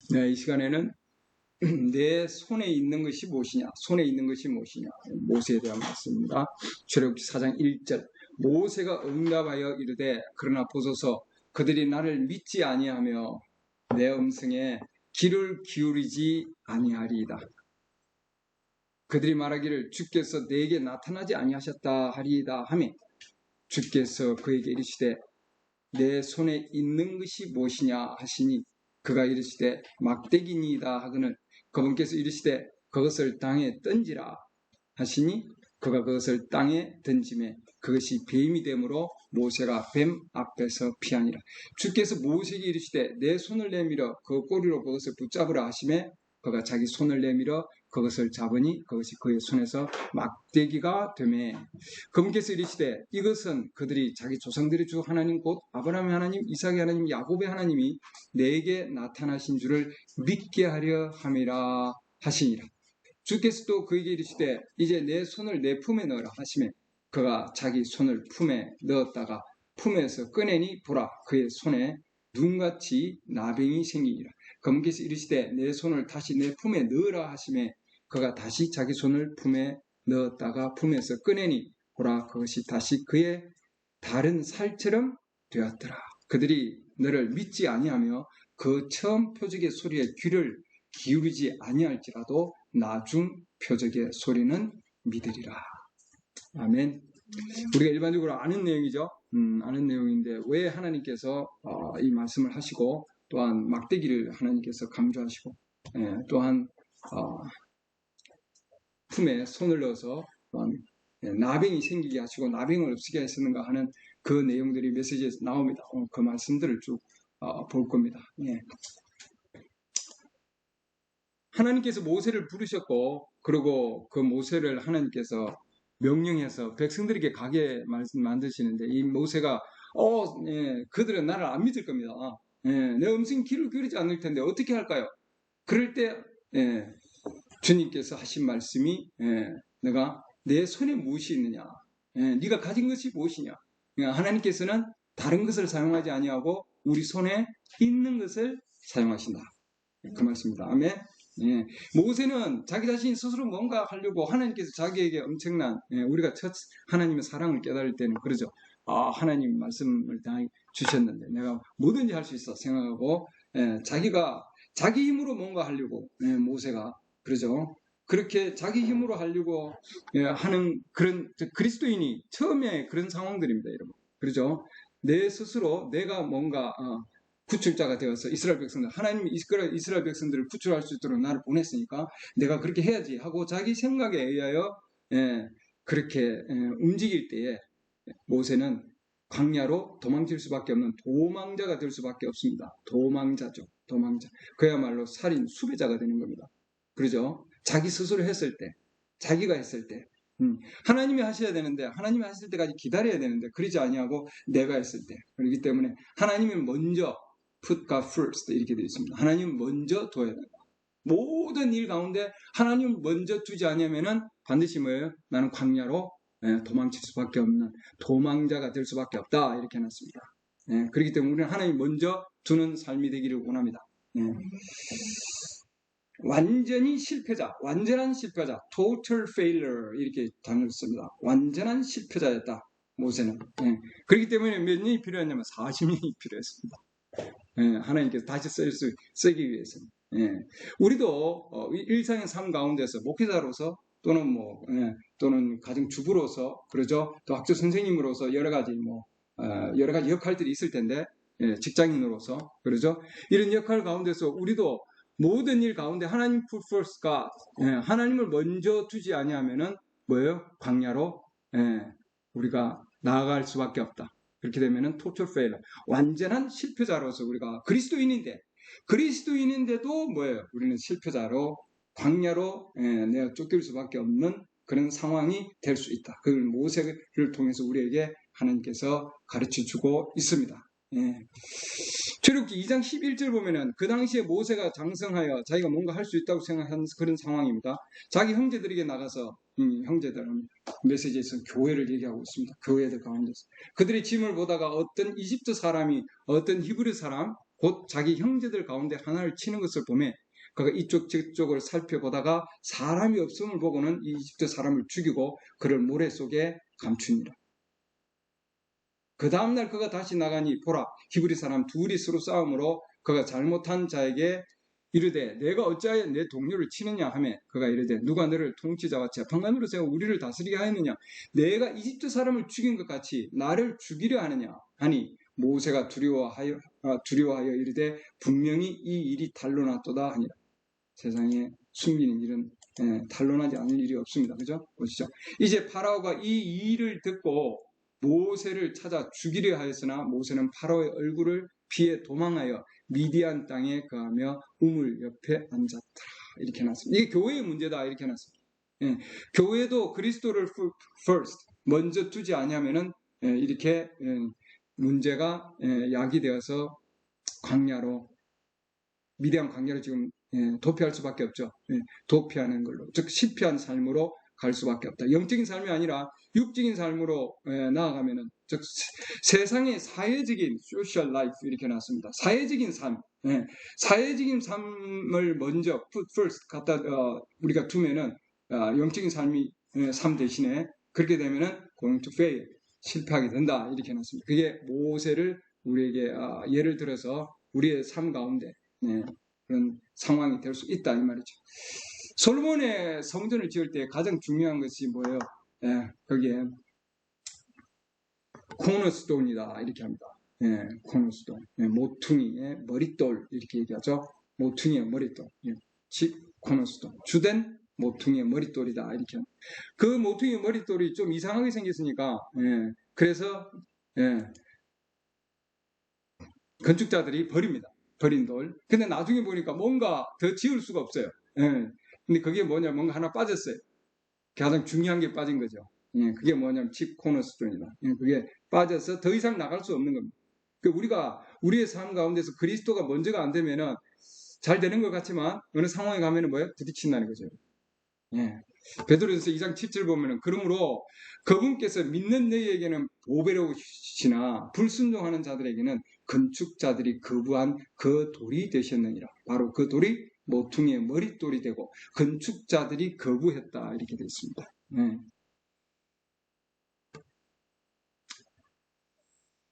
네, 이 시간에는 내 손에 있는 것이 무엇이냐, 손에 있는 것이 무엇이냐, 모세에 대한 말씀입니다. 출애굽기 4장 1절, 모세가 응답하여 이르되 그러나 보소서 그들이 나를 믿지 아니하며 내 음성에 귀를 기울이지 아니하리이다. 그들이 말하기를 주께서 내게 나타나지 아니하셨다 하리이다 하며 주께서 그에게 이르시되 내 손에 있는 것이 무엇이냐 하시니 그가 이르시되 막대기니이다 하거늘 그분께서 이르시되 그것을 땅에 던지라 하시니 그가 그것을 땅에 던지매 그것이 뱀이 되므로 모세가 뱀 앞에서 피하니라. 주께서 모세에게 이르시되 내 손을 내밀어 그 꼬리로 그것을 붙잡으라 하시매 그가 자기 손을 내밀어 그것을 잡으니 그것이 그의 손에서 막대기가 되매 그분께서 이르시되 이것은 그들이 자기 조상들의 주 하나님 곧 아브라함의 하나님 이삭의 하나님 야곱의 하나님이 내게 나타나신 줄을 믿게 하려 함이라 하시니라. 주께서 또 그에게 이르시되 이제 내 손을 내 품에 넣으라 하시매 그가 자기 손을 품에 넣었다가 품에서 꺼내니 보라 그의 손에 눈같이 나병이 생기니라. 그분께서 이르시되 내 손을 다시 내 품에 넣으라 하시매 그가 다시 자기 손을 품에 넣었다가 품에서 꺼내니 보라 그것이 다시 그의 다른 살처럼 되었더라. 그들이 너를 믿지 아니하며 그 처음 표적의 소리에 귀를 기울이지 아니할지라도 나중 표적의 소리는 믿으리라. 아멘. 우리가 일반적으로 아는 내용이죠. 아는 내용인데 왜 하나님께서 이 말씀을 하시고 또한 막대기를 하나님께서 강조하시고 또한 품에 손을 넣어서 또한 나병이 생기게 하시고 나병을 없애게 하시는가 하는 그 내용들이 메시지에서 나옵니다. 그 말씀들을 쭉 볼 겁니다. 하나님께서 모세를 부르셨고 그리고 그 모세를 하나님께서 명령해서 백성들에게 가게 만드시는데 이 모세가 그들은 나를 안 믿을 겁니다. 내 음성이 귀를 기울이지 않을 텐데 어떻게 할까요? 그럴 때 주님께서 하신 말씀이 내가 내 손에 무엇이 있느냐, 네가 가진 것이 무엇이냐. 하나님께서는 다른 것을 사용하지 아니하고 우리 손에 있는 것을 사용하신다. 그 말씀입니다. 아멘. 모세는 자기 자신이 스스로 뭔가 하려고 하나님께서 자기에게 엄청난 우리가 첫 하나님의 사랑을 깨달을 때는 그러죠. 하나님 말씀을 다 주셨는데 내가 뭐든지 할 수 있어 생각하고 자기가 자기 힘으로 뭔가 하려고 모세가 그러죠. 그렇게 자기 힘으로 하려고 하는 그런 그리스도인이 처음에 그런 상황들입니다, 여러분. 그러죠. 내 스스로 내가 뭔가 구출자가 되어서 이스라엘 백성들 하나님이 이스라엘 백성들을 구출할 수 있도록 나를 보냈으니까 내가 그렇게 해야지 하고 자기 생각에 의하여 그렇게 움직일 때에 모세는 광야로 도망칠 수밖에 없는 도망자가 될 수밖에 없습니다. 도망자죠. 도망자. 그야말로 살인 수배자가 되는 겁니다. 그러죠? 자기 스스로 했을 때, 자기가 했을 때 하나님이 하셔야 되는데 하나님이 하실 때까지 기다려야 되는데 그러지 아니하고 내가 했을 때 그렇기 때문에 하나님이 먼저 put God first 이렇게 되어 있습니다. 하나님 먼저 둬야 된다. 모든 일 가운데 하나님 먼저 두지 않으면은 반드시 뭐예요? 나는 광야로 도망칠 수밖에 없는 도망자가 될 수밖에 없다 이렇게 해놨습니다. 그렇기 때문에 우리는 하나님 먼저 두는 삶이 되기를 원합니다. 완전히 실패자, 완전한 실패자, total failure 이렇게 단어를 씁니다. 완전한 실패자였다. 모세는. 그렇기 때문에 몇 년이 필요했냐면 40년이 필요했습니다. 하나님께서 다시 쓰기 위해서는. 우리도 일상의 삶 가운데서 목회자로서 또는 또는 가정주부로서 그러죠. 또 학교 선생님으로서 여러 가지 역할들이 있을 텐데 직장인으로서 그러죠. 이런 역할 가운데서 우리도 모든 일 가운데 하나님 put first가 하나님을 먼저 두지 아니하면은 뭐예요? 광야로 우리가 나아갈 수밖에 없다. 그렇게 되면은 total failure, 완전한 실패자로서 우리가 그리스도인인데도 뭐예요? 우리는 실패자로 광야로 내가 쫓길 수밖에 없는 그런 상황이 될 수 있다. 그걸 모세를 통해서 우리에게 하나님께서 가르쳐주고 있습니다. 출애굽기 2장 11절 보면은 그 당시에 모세가 장성하여 자기가 뭔가 할 수 있다고 생각하는 그런 상황입니다. 자기 형제들에게 나가서 형제들은 메시지에서 교회를 얘기하고 있습니다. 교회들 가운데서 그들의 짐을 보다가 어떤 이집트 사람이 어떤 히브리 사람 곧 자기 형제들 가운데 하나를 치는 것을 보매 그가 이쪽 저쪽을 살펴보다가 사람이 없음을 보고는 이 이집트 사람을 죽이고 그를 모래 속에 감추니라. 그 다음날 그가 다시 나가니 보라 히브리 사람 둘이 서로 싸움으로 그가 잘못한 자에게 이르되 내가 어찌하여 내 동료를 치느냐 하매 그가 이르되 누가 너를 통치자와 재판관으로 세워 우리를 다스리게 하였느냐 내가 이집트 사람을 죽인 것 같이 나를 죽이려 하느냐 하니 모세가 두려워하여 이르되 분명히 이 일이 탄로났도다 하니라. 세상에 숨기는 일은 탄로나지 않을 일이 없습니다. 그죠? 보시죠. 이제 파라오가 이 일을 듣고 모세를 찾아 죽이려 하였으나 모세는 파라오의 얼굴을 피해 도망하여 미디안 땅에 거하며 우물 옆에 앉았더라. 이렇게 해놨습니다. 이게 교회의 문제다. 이렇게 해놨습니다. 교회도 그리스도를 first 먼저 두지 아니하면은 이렇게 문제가 야기되어서 광야로 미디안 광야로 지금 도피할 수밖에 없죠. 도피하는 걸로 즉 실패한 삶으로 갈 수밖에 없다. 영적인 삶이 아니라 육적인 삶으로 나아가면은 즉 세상의 사회적인 social life 이렇게 나왔습니다. 사회적인 삶, 사회적인 삶을 먼저 put first 갖다 우리가 두면은 영적인 삶이 삶 대신에 그렇게 되면은 going to fail 실패하게 된다 이렇게 나왔습니다. 그게 모세를 우리에게 예를 들어서 우리의 삶 가운데 그런 상황이 될 수 있다 이 말이죠. 솔로몬의 성전을 지을 때 가장 중요한 것이 뭐예요? 거기에 코너스톤이다 이렇게 합니다. 코너스톤, 모퉁이의 머릿돌 이렇게 얘기하죠. 모퉁이의 머릿돌, 즉 코너스톤, 주된 모퉁이의 머릿돌이다 이렇게 합니다. 그 모퉁이의 머릿돌이 좀 이상하게 생겼으니까 그래서 건축자들이 버립니다. 버린 돌. 근데 나중에 보니까 뭔가 더 지을 수가 없어요. 근데 그게 뭐냐, 뭔가 하나 빠졌어요. 가장 중요한 게 빠진 거죠. 그게 뭐냐면 칩 코너스톤이다. 그게 빠져서 더 이상 나갈 수 없는 겁니다. 우리가 우리의 삶 가운데서 그리스도가 먼저가 안 되면은 잘 되는 것 같지만 어느 상황에 가면은 뭐예요? 부딪힌다는 거죠. 베드로전서 2장 7절 보면은 그러므로 그분께서 믿는 너희에게는 보배로우시나 불순종하는 자들에게는 건축자들이 거부한 그 돌이 되셨느니라. 바로 그 돌이 모퉁이의 머릿돌이 되고 건축자들이 거부했다 이렇게 되어 있습니다.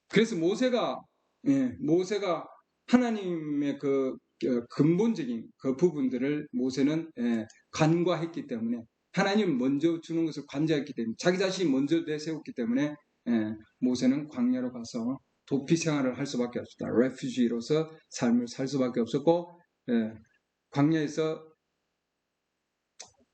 그래서 모세가 하나님의 그 근본적인 그 부분들을 모세는 간과했기 때문에 하나님 먼저 주는 것을 관제했기 때문에 자기 자신이 먼저 내세웠기 때문에 모세는 광야로 가서 도피 생활을 할 수밖에 없었다. 레퓨지로서 삶을 살 수밖에 없었고 광야에서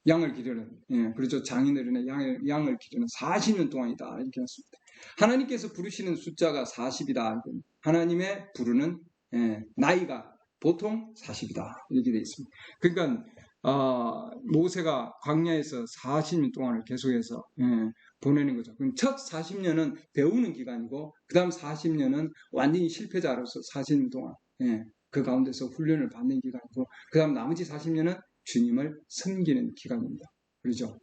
양을 기르는 그렇죠. 장인어른의 양을 기르는 40년 동안이다 이렇게 했습니다. 하나님께서 부르시는 숫자가 40이다. 하나님의 부르는 나이가 보통 40이다 이렇게 되어 있습니다. 그러니까 모세가 광야에서 40년 동안을 계속해서 보내는 거죠. 그럼 첫 40년은 배우는 기간이고 그 다음 40년은 완전히 실패자로서 40년 동안 그 가운데서 훈련을 받는 기간이고 그 다음 나머지 40년은 주님을 섬기는 기간입니다. 그렇죠?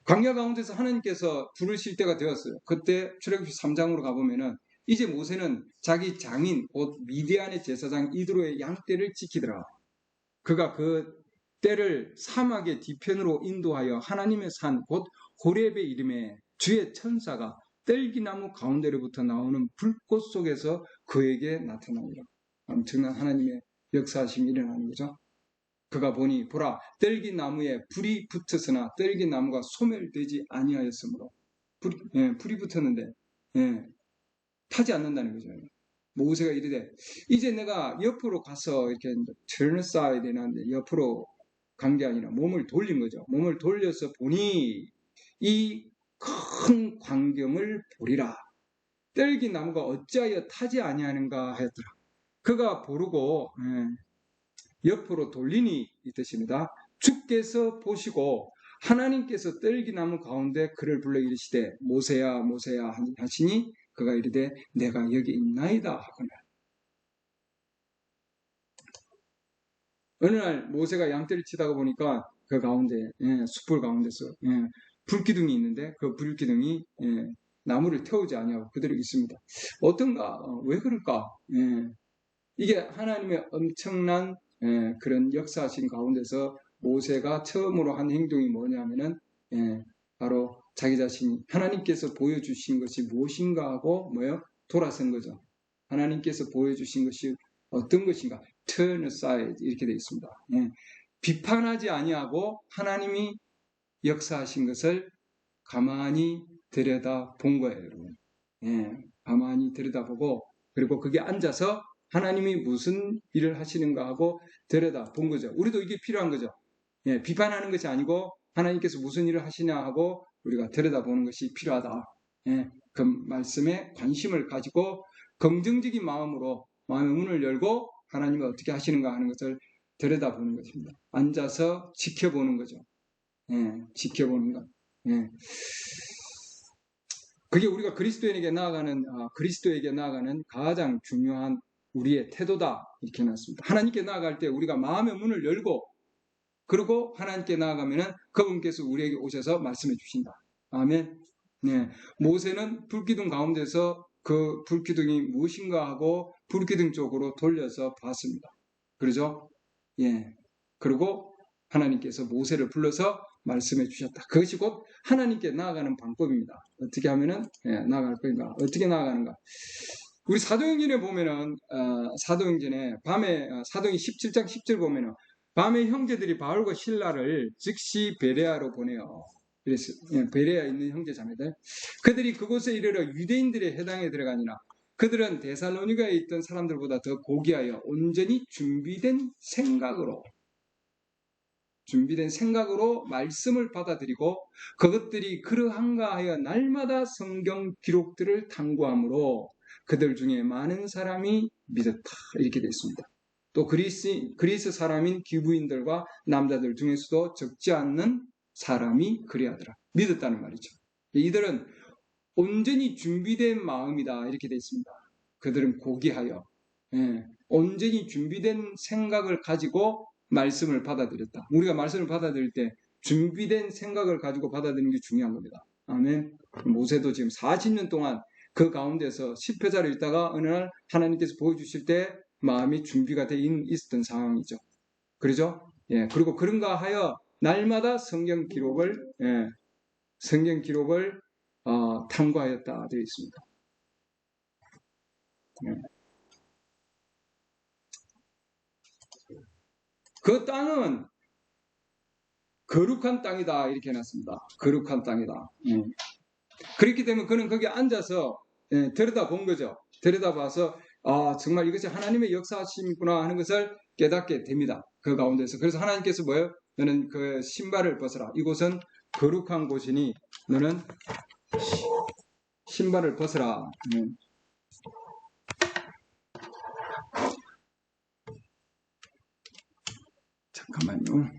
광야 가운데서 하나님께서 부르실 때가 되었어요. 그때 출애굽기 3장으로 가보면은 이제 모세는 자기 장인 곧 미디안의 제사장 이드로의 양떼를 지키더라. 그가 그 떼를 사막의 뒤편으로 인도하여 하나님의 산 곧 호렙의 이름에 주의 천사가 뗄기나무 가운데로부터 나오는 불꽃 속에서 그에게 나타나니라. 엄청난 하나님의 역사하심이 일어나는 거죠. 그가 보니 보라 뗄기나무에 불이 붙었으나 뗄기나무가 소멸되지 아니하였으므로 불이 붙었는데 타지 않는다는 거죠. 모세가 이르되 이제 내가 옆으로 가서 이렇게 turn aside 되는데 옆으로 간 게 아니라 몸을 돌린 거죠. 몸을 돌려서 보니 이 큰 광경을 보리라. 뗄기나무가 어찌하여 타지 아니하는가 하였더라. 그가 보르고 옆으로 돌리니 이 뜻입니다. 주께서 보시고 하나님께서 뗄기나무 가운데 그를 불러 이르시되 모세야 모세야 하시니 그가 이르되 내가 여기 있나이다 하거늘. 어느 날 모세가 양떼를 치다가 보니까 그 가운데 숯불 가운데서 불기둥이 있는데 그 불기둥이 나무를 태우지 아니하고 그대로 있습니다. 어떤가? 왜 그럴까? 이게 하나님의 엄청난 그런 역사하신 가운데서 모세가 처음으로 한 행동이 뭐냐면은 바로 자기 자신이 하나님께서 보여주신 것이 무엇인가 하고 돌아선 거죠. 하나님께서 보여주신 것이 어떤 것인가? turn aside 이렇게 되어 있습니다. 비판하지 아니하고 하나님이 역사하신 것을 가만히 들여다본 거예요, 여러분. 가만히 들여다보고 그리고 거기에 앉아서 하나님이 무슨 일을 하시는가 하고 들여다본 거죠. 우리도 이게 필요한 거죠. 비판하는 것이 아니고 하나님께서 무슨 일을 하시냐 하고 우리가 들여다보는 것이 필요하다. 그 말씀에 관심을 가지고 긍정적인 마음으로 마음의 문을 열고 하나님이 어떻게 하시는가 하는 것을 들여다보는 것입니다. 앉아서 지켜보는 거죠. 지켜보는 것. 그게 우리가 그리스도에게 나아가는 가장 중요한 우리의 태도다 이렇게 해놨습니다. 하나님께 나아갈 때 우리가 마음의 문을 열고 그리고 하나님께 나아가면은 그분께서 우리에게 오셔서 말씀해 주신다. 아멘. 모세는 불기둥 가운데서 그 불기둥이 무엇인가 하고 불기둥 쪽으로 돌려서 봤습니다. 그러죠? 그리고 하나님께서 모세를 불러서 말씀해 주셨다. 그것이 곧 하나님께 나아가는 방법입니다. 어떻게 하면은 나아갈 건가? 어떻게 나아가는가? 우리 사도행전에 보면은 사도행전에 밤에 사도행 17장 10절 보면은 밤에 형제들이 바울과 실라를 즉시 베레아로 보내요. 그래서 베레아에 있는 형제 자매들 그들이 그곳에 이르러 유대인들의 해당에 들어가니라. 그들은 데살로니가에 있던 사람들보다 더 고귀하여 온전히 준비된 생각으로 말씀을 받아들이고 그것들이 그러한가 하여 날마다 성경 기록들을 탐구함으로 그들 중에 많은 사람이 믿었다. 이렇게 되어 있습니다. 또 그리스 사람인 기부인들과 남자들 중에서도 적지 않는 사람이 그리하더라. 믿었다는 말이죠. 이들은 온전히 준비된 마음이다. 이렇게 되어 있습니다. 그들은 고귀하여 온전히 준비된 생각을 가지고 말씀을 받아들였다. 우리가 말씀을 받아들일 때 준비된 생각을 가지고 받아들이는 게 중요한 겁니다. 아멘. 모세도 지금 40년 동안 그 가운데서 10회자를 읽다가 어느 날 하나님께서 보여주실 때 마음이 준비가 되어 있었던 상황이죠. 그러죠? 그리고 그런가 하여 날마다 성경 기록을 탐구하였다 되어 있습니다. 그 땅은 거룩한 땅이다 이렇게 해놨습니다. 거룩한 땅이다. 그렇기 때문에 그는 거기 앉아서 들여다본 거죠. 들여다봐서 정말 이것이 하나님의 역사하심이구나 하는 것을 깨닫게 됩니다. 그 가운데서. 그래서 하나님께서 뭐예요? 너는 그 신발을 벗어라. 이곳은 거룩한 곳이니 너는 신발을 벗어라. 잠깐만요.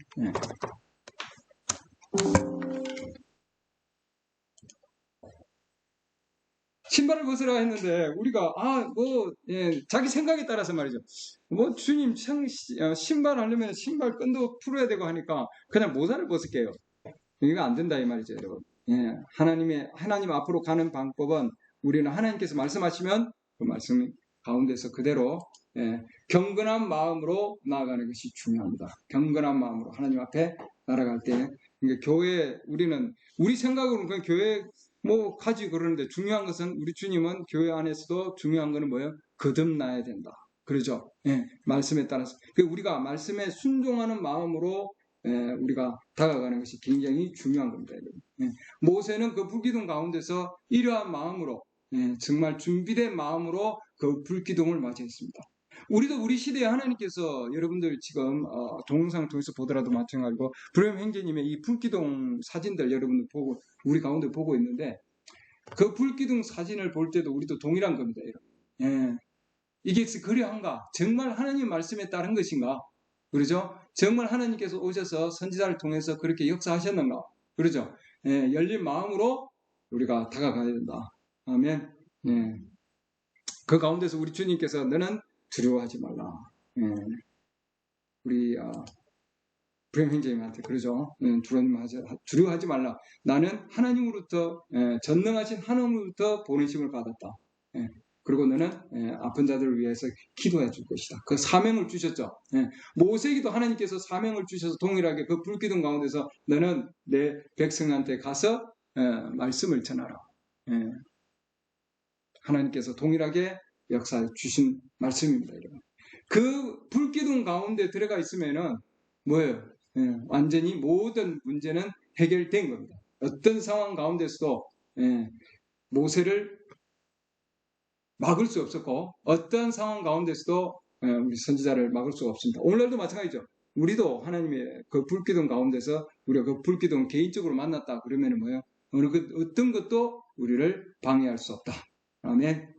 신발을 벗으라 했는데 우리가 자기 생각에 따라서 말이죠. 주님 신발 하려면 신발 끈도 풀어야 되고 하니까 그냥 모자를 벗을게요. 이거 안 된다 이 말이죠, 여러분. 하나님 앞으로 가는 방법은 우리는 하나님께서 말씀하시면 그 말씀 가운데서 그대로 경건한 마음으로 나아가는 것이 중요합니다. 경건한 마음으로 하나님 앞에 날아갈 때 교회 우리는 우리 생각으로는 그냥 교회 가지 그러는데 중요한 것은 우리 주님은 교회 안에서도 중요한 거는 뭐예요? 거듭나야 된다. 그러죠? 말씀에 따라서 우리가 말씀에 순종하는 마음으로 우리가 다가가는 것이 굉장히 중요한 겁니다. 모세는 그 불기둥 가운데서 이러한 마음으로 정말 준비된 마음으로 그 불기둥을 맞이했습니다. 우리도 우리 시대에 하나님께서 여러분들 지금 동영상을 통해서 보더라도 마찬가지고 브레임 형제님의 이 불기둥 사진들 여러분들 보고 우리 가운데 보고 있는데 그 불기둥 사진을 볼 때도 우리도 동일한 겁니다. 여러분. 이게 그러한가? 정말 하나님 말씀에 따른 것인가? 그러죠? 정말 하나님께서 오셔서 선지자를 통해서 그렇게 역사하셨는가? 그러죠? 열린 마음으로 우리가 다가가야 된다. 아멘. 그 가운데서 우리 주님께서 너는 두려워하지 말라. 우리 브레임 형제님한테 그러죠. 두려워하지 말라. 나는 하나님으로부터 전능하신 하나님으로부터 보내심을 받았다. 그리고 너는 아픈 자들을 위해서 기도해 줄 것이다. 그 사명을 주셨죠. 모세에게도 하나님께서 사명을 주셔서 동일하게 그 불기둥 가운데서 너는 내 백성한테 가서 말씀을 전하라. 하나님께서 동일하게 역사해 주신 말씀입니다. 여러분. 그 불기둥 가운데 들어가 있으면은 뭐예요? 완전히 모든 문제는 해결된 겁니다. 어떤 상황 가운데서도 모세를 막을 수 없었고 어떤 상황 가운데서도 우리 선지자를 막을 수가 없습니다. 오늘날도 마찬가지죠. 우리도 하나님의 그 불기둥 가운데서 우리가 그 불기둥 개인적으로 만났다 그러면은 뭐예요? 어떤 것도 우리를 방해할 수 없다. 아멘.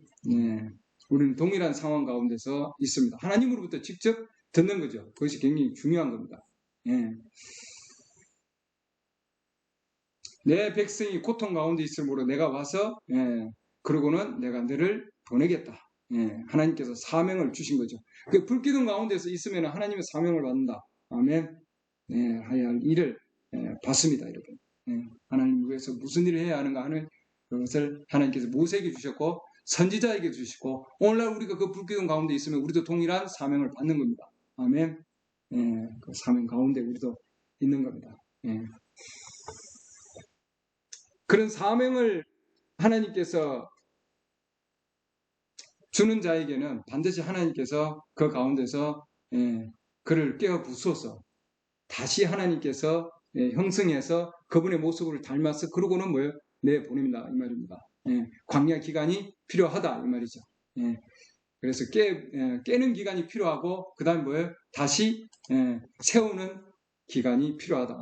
우리는 동일한 상황 가운데서 있습니다. 하나님으로부터 직접 듣는 거죠. 그것이 굉장히 중요한 겁니다. 내 백성이 고통 가운데 있으므로 내가 와서 그러고는 내가 너를 보내겠다. 하나님께서 사명을 주신 거죠. 그 불기둥 가운데서 있으면 하나님의 사명을 받는다. 아멘. 해야 할 일을 받습니다, 여러분. 하나님 위해서 무슨 일을 해야 하는가 하는 그것을 하나님께서 모세에게 주셨고 선지자에게 주시고 오늘날 우리가 그 불기둥 가운데 있으면 우리도 동일한 사명을 받는 겁니다. 아멘. 그 사명 가운데 우리도 있는 겁니다. 그런 사명을 하나님께서 주는 자에게는 반드시 하나님께서 그 가운데서 그를 깨어 부수어서 다시 하나님께서 형성해서 그분의 모습을 닮아서 그러고는 뭐예요? 보냅니다. 이 말입니다. 광야 기간이 필요하다 이 말이죠. 그래서 깨는 기간이 필요하고 그 다음에 뭐예요? 다시 세우는 기간이 필요하다.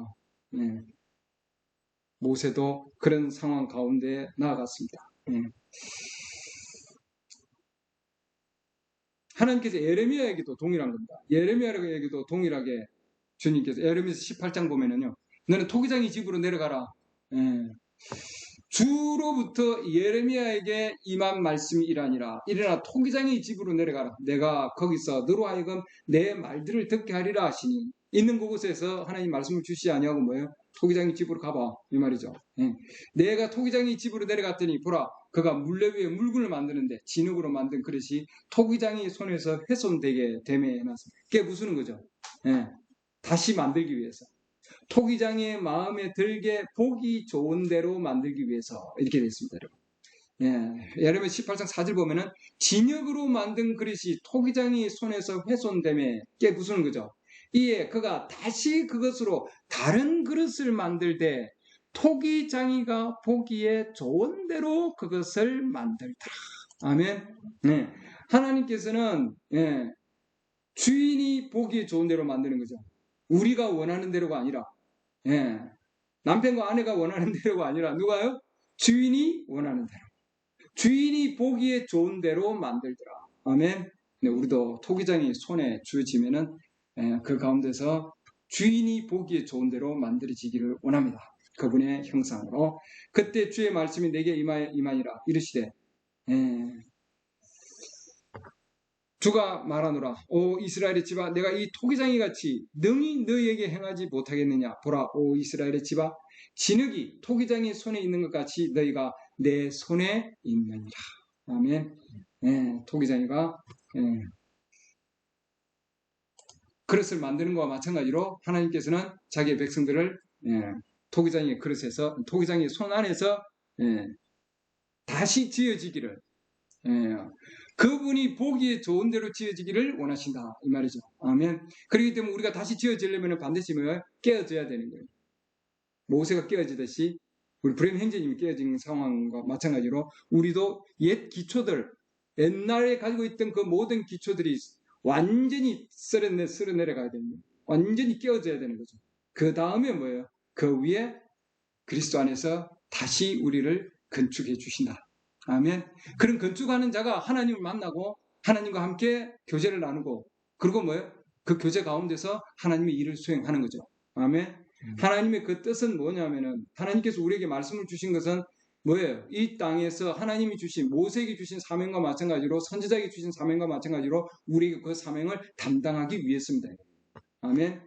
모세도 그런 상황 가운데 나아갔습니다. 하나님께서 예레미야에게도 동일한 겁니다. 예레미야에게도 동일하게 주님께서 예레미야서 18장 보면은요. 너는 토기장이 집으로 내려가라. 주로부터 예레미야에게 임한 말씀이 이라니라. 일어나 토기장이 집으로 내려가라. 내가 거기서 너로 하여금 내 말들을 듣게 하리라 하시니 있는 그곳에서 하나님 말씀을 주시지 아니하고 뭐예요? 토기장이 집으로 가봐 이 말이죠. 내가 토기장이 집으로 내려갔더니 보라 그가 물레 위에 물군을 만드는데 진흙으로 만든 그릇이 토기장이 손에서 훼손되게 됨에 해놨습니다. 그게 무슨 거죠? 다시 만들기 위해서 토기장의 마음에 들게 보기 좋은 대로 만들기 위해서 이렇게 되어 있습니다. 여러분. 예레미야 18장 4절 보면은 진흙으로 만든 그릇이 토기장이 손에서 훼손됨에 그게 무슨 거죠? 이에 그가 다시 그것으로 다른 그릇을 만들 때 토기장이가 보기에 좋은 대로 그것을 만들더라. 아멘. 하나님께서는 주인이 보기에 좋은 대로 만드는 거죠. 우리가 원하는 대로가 아니라 남편과 아내가 원하는 대로가 아니라 누가요? 주인이 원하는 대로. 주인이 보기에 좋은 대로 만들더라. 아멘. 우리도 토기장이 손에 쥐어지면은 그 가운데서 주인이 보기에 좋은 대로 만들어지기를 원합니다. 그분의 형상으로. 그때 주의 말씀이 내게 임하니라 이르시되 주가 말하노라. 오 이스라엘의 집아 내가 이 토기장이 같이 능히 너희에게 행하지 못하겠느냐. 보라 오 이스라엘의 집아 진흙이 토기장이 손에 있는 것 같이 너희가 내 손에 있느니라. 아멘. 토기장이가 그릇을 만드는 것과 마찬가지로 하나님께서는 자기의 백성들을 토기장의 그릇에서 토기장의 손 안에서 다시 지어지기를 그분이 보기에 좋은 대로 지어지기를 원하신다 이 말이죠. 아멘. 그렇기 때문에 우리가 다시 지어지려면 반드시 깨어져야 되는 거예요. 모세가 깨어지듯이 우리 브레임 형제님이 깨어진 상황과 마찬가지로 우리도 옛 기초들 옛날에 가지고 있던 그 모든 기초들이 완전히 쓸어내려가야 됩니다. 완전히 깨어져야 되는 거죠. 그 다음에 뭐예요? 그 위에 그리스도 안에서 다시 우리를 건축해 주신다. 아멘. 그런 건축하는 자가 하나님을 만나고 하나님과 함께 교제를 나누고 그리고 뭐예요? 그 교제 가운데서 하나님의 일을 수행하는 거죠. 아멘. 하나님의 그 뜻은 뭐냐면은 하나님께서 우리에게 말씀을 주신 것은 뭐예요? 이 땅에서 하나님이 주신 모세에게 주신 사명과 마찬가지로 선지자에게 주신 사명과 마찬가지로 우리에게 그 사명을 담당하기 위해서입니다. 아멘.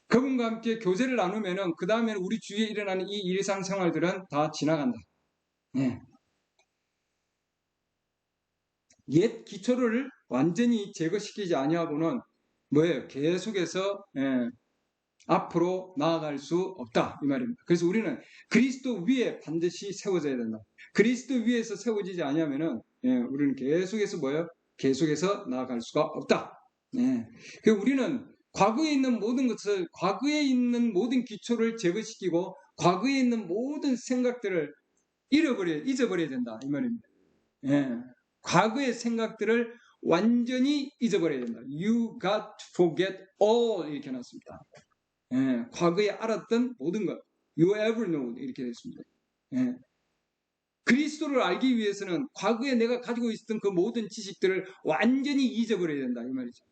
그분과 함께 교제를 나누면은 그 다음에는 우리 주위에 일어나는 이 일상생활들은 다 지나간다. 옛 기초를 완전히 제거시키지 아니하고는 뭐예요? 계속해서 앞으로 나아갈 수 없다 이 말입니다. 그래서 우리는 그리스도 위에 반드시 세워져야 된다. 그리스도 위에서 세워지지 아니하면은 우리는 계속해서 뭐예요? 계속해서 나아갈 수가 없다. 그래서 우리는 과거에 있는 모든 것을, 과거에 있는 모든 기초를 제거시키고 과거에 있는 모든 생각들을 잊어버려야 된다 이 말입니다. 과거의 생각들을 완전히 잊어버려야 된다. You got to forget all 이렇게 해놨습니다. 과거에 알았던 모든 것, you ever know 이렇게 됐습니다. 그리스도를 알기 위해서는 과거에 내가 가지고 있었던 그 모든 지식들을 완전히 잊어버려야 된다 이 말이죠.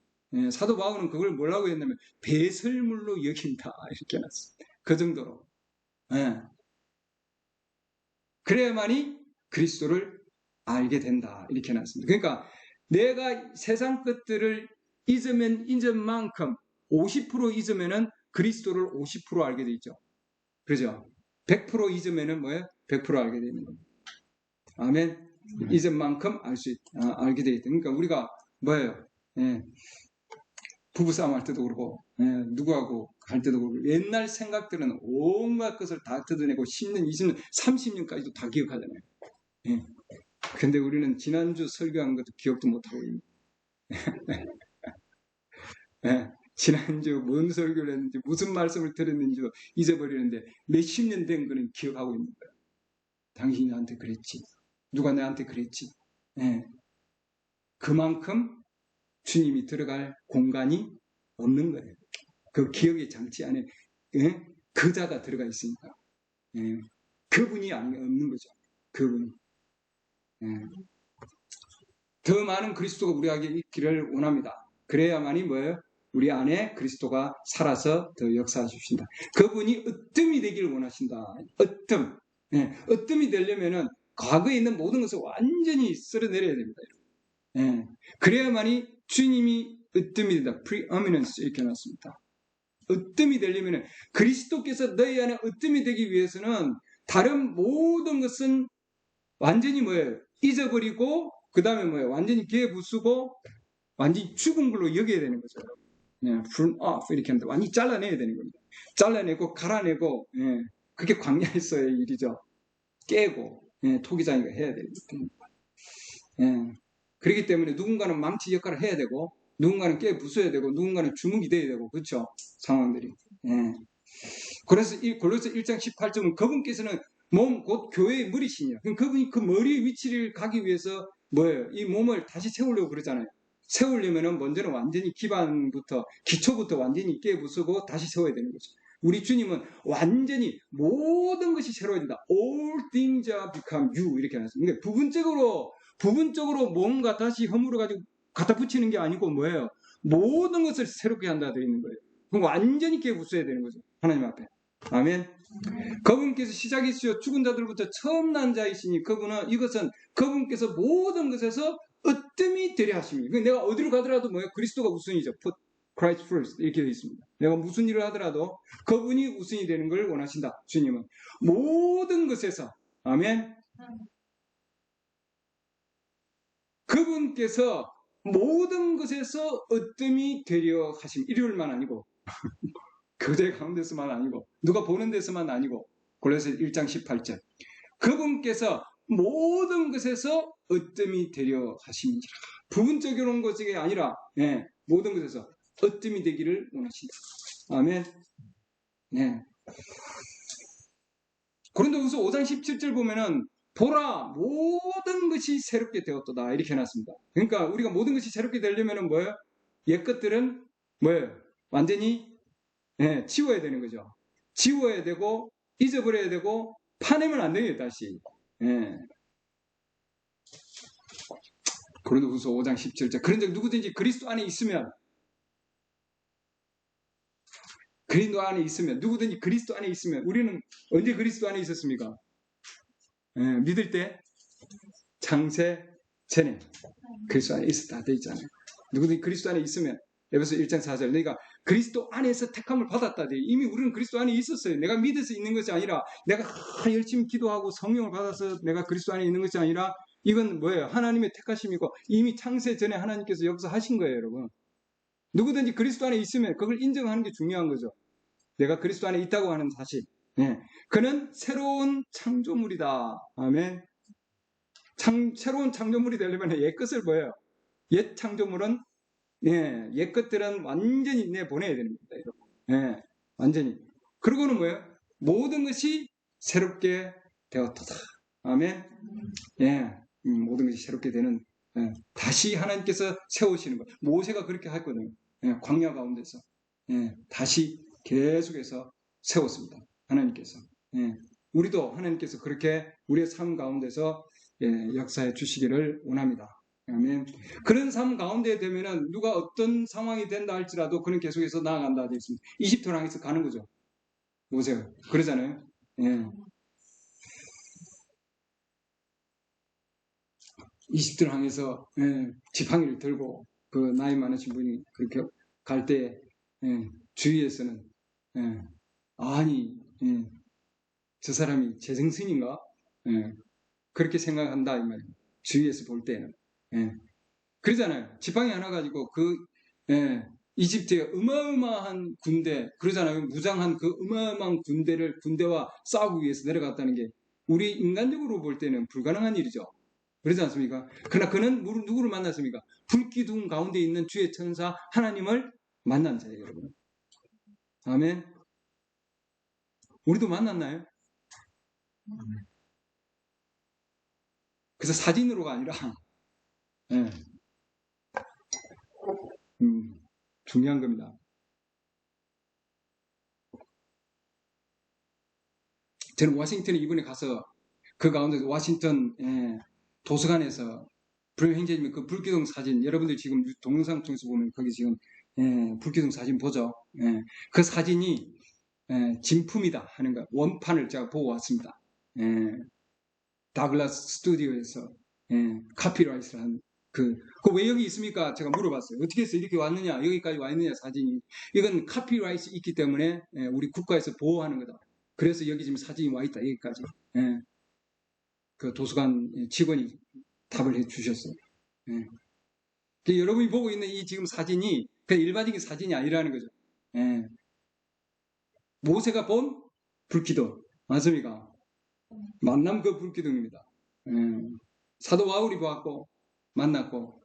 사도 바울은 그걸 뭐라고 했냐면 배설물로 여긴다 이렇게 해놨습니다. 그 정도로. 그래야만이 그리스도를 알게 된다 이렇게 해놨습니다. 그러니까 내가 세상 것들을 잊은 만큼 50% 잊으면은 그리스도를 50% 알게 돼 있죠. 그죠? 100% 잊으면은 뭐예요? 100% 알게 되는 겁니다. 아멘. 잊은 만큼 알게 돼 있다. 그러니까 우리가 뭐예요? 부부싸움 할 때도 그러고, 누구하고 할 때도 그러고, 옛날 생각들은 온갖 것을 다 뜯어내고 10년, 20년, 30년까지도 다 기억하잖아요. 근데 우리는 지난주 설교한 것도 기억도 못하고 있는. 지난주 뭔 설교를 했는지, 무슨 말씀을 들었는지도 잊어버리는데 몇십 년 된 거는 기억하고 있는 거예요. 당신이 나한테 그랬지. 누가 나한테 그랬지. 그만큼 주님이 들어갈 공간이 없는 거예요. 그 기억의 장치 안에 그자가 들어가 있으니까. 그분이 없는 거죠. 그분이. 더 많은 그리스도가 우리에게 있기를 원합니다. 그래야만이 뭐예요? 우리 안에 그리스도가 살아서 더 역사해 주신다. 그분이 으뜸이 되기를 원하신다. 으뜸. 으뜸이 되려면은 과거에 있는 모든 것을 완전히 쓸어내려야 됩니다. 그래야만이 주님이 으뜸이 된다. preeminence 이렇게 해놨습니다. 으뜸이 되려면은 그리스도께서 너희 안에 으뜸이 되기 위해서는 다른 모든 것은 완전히 뭐예요? 잊어버리고 그 다음에 뭐예요? 완전히 개부수고 완전히 죽은 걸로 여겨야 되는 거죠. prune off 이렇게 하는데 완전히 잘라내야 되는 겁니다. 잘라내고 갈아내고 그게 광야에서의 일이죠. 깨고 토기장이가 해야 됩니다. 그렇기 때문에 누군가는 망치 역할을 해야 되고 누군가는 깨 부숴야 되고 누군가는 주먹이 돼야 되고 그렇죠. 상황들이. 그래서 이 골로새 1장 18절은 그분께서는 몸 곧 교회의 머리시니라. 그분이 그 머리의 위치를 가기 위해서 뭐예요? 이 몸을 다시 세우려고 그러잖아요. 세우려면은 먼저는 완전히 기초부터 완전히 깨부수고 다시 세워야 되는 거죠. 우리 주님은 완전히 모든 것이 새로워진다. All things are become new 이렇게 해놨습니다. 부분적으로 뭔가 다시 허물어가지고 갖다 붙이는 게 아니고 뭐예요? 모든 것을 새롭게 한다 되어 있는 거예요. 그럼 완전히 깨부숴야 되는 거죠. 하나님 앞에. 아멘. 그분께서 시작이시여 죽은 자들부터 처음 난 자이시니 이것은 그분께서 모든 것에서 으뜸이 되려 하십니다. 내가 어디로 가더라도 뭐예요? 그리스도가 우선이죠. Put Christ first 이렇게 되어 있습니다. 내가 무슨 일을 하더라도 그분이 우선이 되는 걸 원하신다. 주님은 모든 것에서 아멘. 그분께서 모든 것에서 으뜸이 되려 하십니다. 일요일만 아니고 교제 가운데서만 아니고 누가 보는 데서만 아니고 골로새 1장 18절 그분께서 모든 것에서 으뜸이 되려 하심이니라. 부분적인 것이 아니라 모든 것에서 으뜸이 되기를 원하신다. 아멘. 고린도후서 5장 17절 보면은 보라 모든 것이 새롭게 되었도다 이렇게 해놨습니다. 그러니까 우리가 모든 것이 새롭게 되려면은 뭐예요? 옛 것들은 뭐예요? 완전히 지워야 되는 거죠. 지워야 되고 잊어버려야 되고 파내면 안 돼요 다시. 고린도후서 5장 17절 그런즉 누구든지 그리스도 안에 있으면 누구든지 그리스도 안에 있으면 우리는 언제 그리스도 안에 있었습니까? 믿을 때 창세 전에 그리스도 안에 있었다 돼 있잖아요. 누구든지 그리스도 안에 있으면 에베소 1장 4절 내가 그리스도 안에서 택함을 받았다 돼. 이미 우리는 그리스도 안에 있었어요. 내가 믿어서 있는 것이 아니라 내가 열심히 기도하고 성령을 받아서 내가 그리스도 안에 있는 것이 아니라 이건 뭐예요? 하나님의 택하심이고 이미 창세 전에 하나님께서 역사하신 거예요, 여러분. 누구든지 그리스도 안에 있으면 그걸 인정하는 게 중요한 거죠. 내가 그리스도 안에 있다고 하는 사실. 예. 그는 새로운 창조물이다. 아멘. 새로운 창조물이 되려면 옛 것을 뭐예요? 옛 창조물은 옛 것들은 완전히 내보내야 되는 겁니다. 여러분. 예. 완전히. 그리고는 뭐예요? 모든 것이 새롭게 되었도다. 아멘. 예. 모든 것이 새롭게 되는 다시 하나님께서 세우시는 것. 모세가 그렇게 했거든요. 예. 광야 가운데서 다시 계속해서 세웠습니다. 하나님께서. 예. 우리도 하나님께서 그렇게 우리의 삶 가운데서 역사해 주시기를 원합니다. 아멘. 그런 삶 가운데 되면은 누가 어떤 상황이 된다 할지라도 그는 계속해서 나아간다 되어 있습니다. 이집트를 향해서 가는 거죠. 보세요. 그러잖아요. 예. 이집트를 향해서 지팡이를 들고 그 나이 많으신 분이 그렇게 갈 때 주위에서는 아니 저 사람이 제정신인가? 그렇게 생각한다 이 말이에요. 주위에서 볼 때는 그러잖아요. 지팡이 하나 가지고 그 이집트의 어마어마한 군대 그러잖아요. 무장한 그 어마어마한 군대와 싸우기 위해서 내려갔다는 게 우리 인간적으로 볼 때는 불가능한 일이죠. 그러지 않습니까? 그러나 그는 누구를 만났습니까? 불기둥 가운데 있는 주의 천사 하나님을 만난 자예요, 여러분. 아멘. 우리도 만났나요? 그래서 사진으로가 아니라 중요한 겁니다. 저는 워싱턴에 이번에 가서 그 가운데 워싱턴 도서관에서 불행행제님 그 불기둥 사진 여러분들 지금 동영상 통해서 보면 거기 지금 불기둥 사진 보죠. 그 사진이 진품이다 하는 거 원판을 제가 보고 왔습니다. 다글라스 스튜디오에서 카피라이트를 그 왜 여기 있습니까? 제가 물어봤어요. 어떻게 해서 이렇게 왔느냐? 여기까지 와 있느냐 사진이. 이건 카피라이트 있기 때문에 우리 국가에서 보호하는 거다. 그래서 여기 지금 사진이 와 있다. 여기까지. 그 도서관 직원이 답을 해 주셨어요. 여러분이 보고 있는 이 지금 사진이 그냥 일반적인 사진이 아니라는 거죠. 모세가 본 불기둥 맞습니까? 만남 그 불기둥입니다. 사도 바울이 보았고 만났고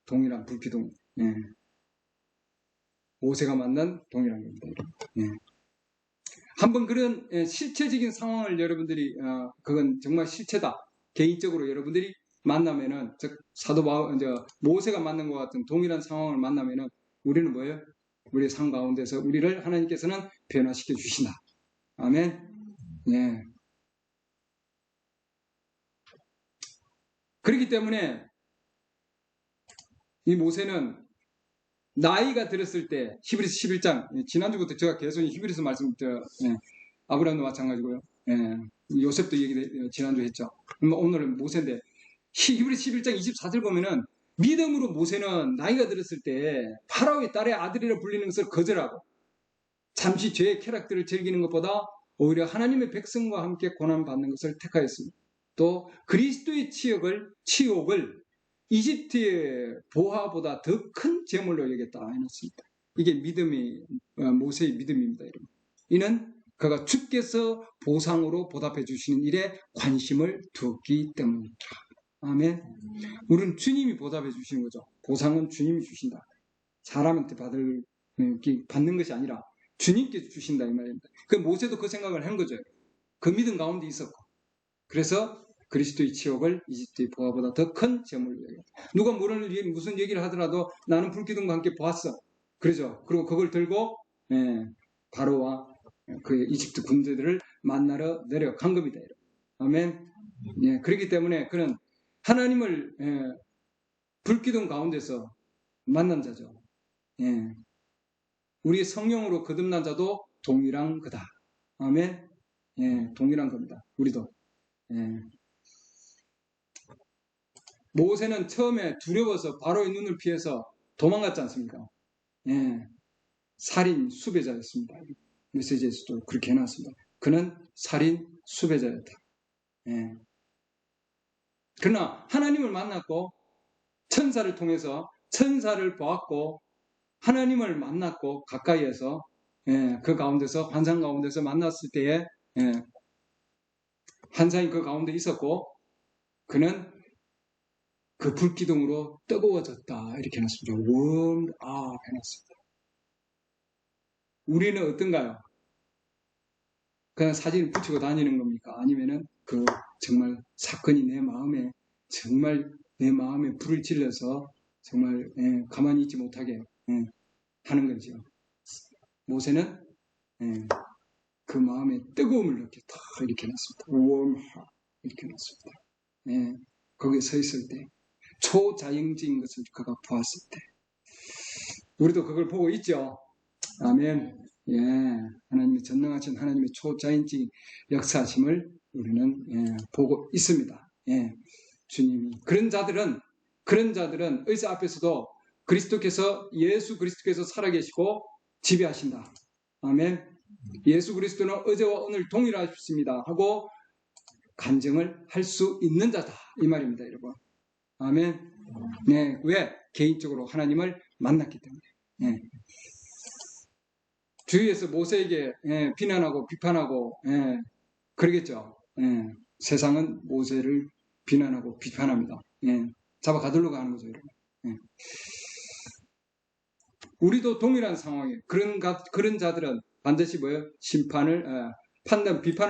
동일한 불기둥. 모세가 만난 동일한 겁니다. 한번 그런 실체적인 상황을 여러분들이 그건 정말 실체다. 개인적으로 여러분들이 만나면은 즉 사도 바울 모세가 만난 것 같은 동일한 상황을 만나면은 우리는 뭐예요? 우리의 삶 가운데서 우리를 하나님께서는 변화시켜 주신다. 아멘. 예. 그렇기 때문에 이 모세는 나이가 들었을 때 히브리서 11장 지난주부터 제가 계속 히브리서 말씀드려 아브라함도 마찬가지고요. 요셉도 얘기 지난주 했죠. 오늘은 모세인데 히브리서 11장 24절 보면은 믿음으로 모세는 나이가 들었을 때 파라오의 딸의 아들이라 불리는 것을 거절하고 잠시 죄의 쾌락들을 즐기는 것보다 오히려 하나님의 백성과 함께 고난받는 것을 택하였습니다. 또 그리스도의 치욕을 이집트의 보화보다 더 큰 재물로 여겼다 해놨습니다. 이게 모세의 믿음입니다. 여러분. 이는 그가 주께서 보상으로 보답해 주시는 일에 관심을 두었기 때문이다. 아멘. 우리는 주님이 보답해 주시는 거죠. 보상은 주님이 주신다. 사람한테 받는 것이 아니라 주님께 주신다 이 말입니다. 그 모세도 그 생각을 한 거죠. 그 믿음 가운데 있었고. 그래서 그리스도의 치욕을 이집트의 보화보다 더 큰 재물로 여겼다. 누가 무슨 얘기를 하더라도 나는 불기둥과 함께 보았어. 그러죠. 그리고 그걸 들고 바로와 그 이집트 군대들을 만나러 내려간 겁니다. 아멘. 그렇기 때문에 그는 하나님을 불기둥 가운데서 만난 자죠. 우리의 성령으로 거듭난 자도 동일한 거다. 아멘. 동일한 겁니다. 우리도. 모세는 처음에 두려워서 바로의 눈을 피해서 도망갔지 않습니까? 살인 수배자였습니다. 메시지에서도 그렇게 해놨습니다. 그는 살인 수배자였다. 예. 그러나 하나님을 만났고 천사를 통해서 천사를 보았고 하나님을 만났고 가까이에서 그 가운데서 환상 가운데서 만났을 때에 환상이 그 가운데 있었고 그는 그 불기둥으로 뜨거워졌다 이렇게 해놨습니다. 해놨습니다. 우리는 어떤가요? 그냥 사진을 붙이고 다니는 겁니까? 아니면은 그 정말 사건이 정말 내 마음에 불을 질러서 정말 가만히 있지 못하게 하는 거죠. 모세는 그 마음에 뜨거움을 이렇게 다 이렇게 놨습니다. warm heart 이렇게 놨습니다. 거기에 서 있을 때 초자연적인 것을 그가 보았을 때 우리도 그걸 보고 있죠. 아멘. 하나님의 전능하신 하나님의 초자연적인 역사심을 우리는 보고 있습니다. 주님이 그런 자들은 의사 앞에서도 예수 그리스도께서 살아계시고 지배하신다. 아멘. 예수 그리스도는 어제와 오늘 동일하십니다 하고 간증을 할 수 있는 자다 이 말입니다, 여러분. 아멘. 왜? 개인적으로 하나님을 만났기 때문에. 주위에서 모세에게 비난하고 비판하고 그러겠죠. 세상은 모세를 비난하고 비판합니다. 잡아 가두려고 하는 거죠, 여러분. 우리도 동일한 상황이에요. 그런 자들은 반드시 비판을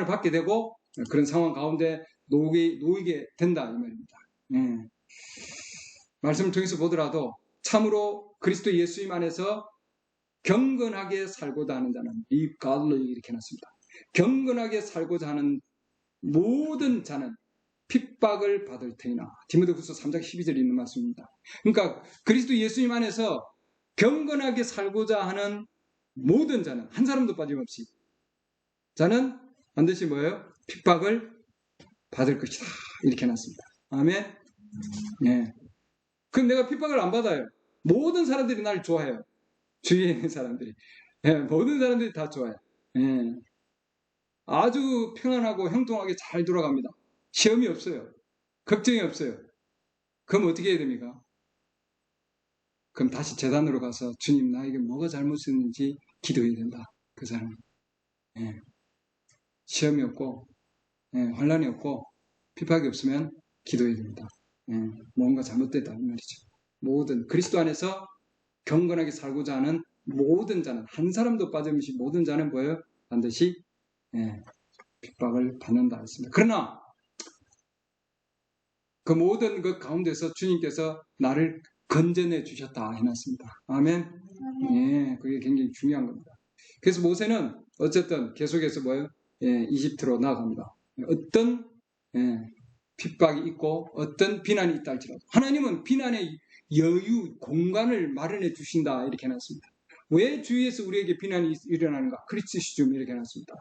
받게 되고 그런 상황 가운데 놓이게 된다 이 말입니다. 말씀을 통해서 보더라도 참으로 그리스도 예수님 안에서 경건하게 살고자 하는 자는 live godly 이렇게 해놨습니다. 경건하게 살고자 하는 모든 자는 핍박을 받을 테니라. 디모데후서 3장 12절에 있는 말씀입니다. 그러니까 그리스도 예수님 안에서 경건하게 살고자 하는 모든 자는 한 사람도 빠짐없이 자는 반드시 핍박을 받을 것이다. 이렇게 해놨습니다. 아멘. 그럼 내가 핍박을 안 받아요. 모든 사람들이 날 좋아해요. 주위에 있는 사람들이. 모든 사람들이 다 좋아해요. 아주 평안하고 형통하게 잘 돌아갑니다. 시험이 없어요. 걱정이 없어요. 그럼 어떻게 해야 됩니까? 그럼 다시 제단으로 가서 주님 나에게 뭐가 잘못했는지 기도해야 된다. 그 사람은. 시험이 없고 환란이 없고 핍박이 없으면 기도해야 됩니다. 뭔가 잘못됐다 이 말이죠. 모든 그리스도 안에서 경건하게 살고자 하는 모든 자는 한 사람도 빠짐없이 모든 자는 반드시 핍박을 받는다 했습니다. 그러나 그 모든 것 가운데서 주님께서 나를 건져내 주셨다 해놨습니다. 아멘. 그게 굉장히 중요한 겁니다. 그래서 모세는 어쨌든 계속해서 이집트로 나아갑니다. 어떤 핍박이 있고 어떤 비난이 있다 할지라도 하나님은 비난의 여유, 공간을 마련해 주신다 이렇게 해놨습니다. 왜 주위에서 우리에게 비난이 일어나는가? 크리티시즘 이렇게 해놨습니다.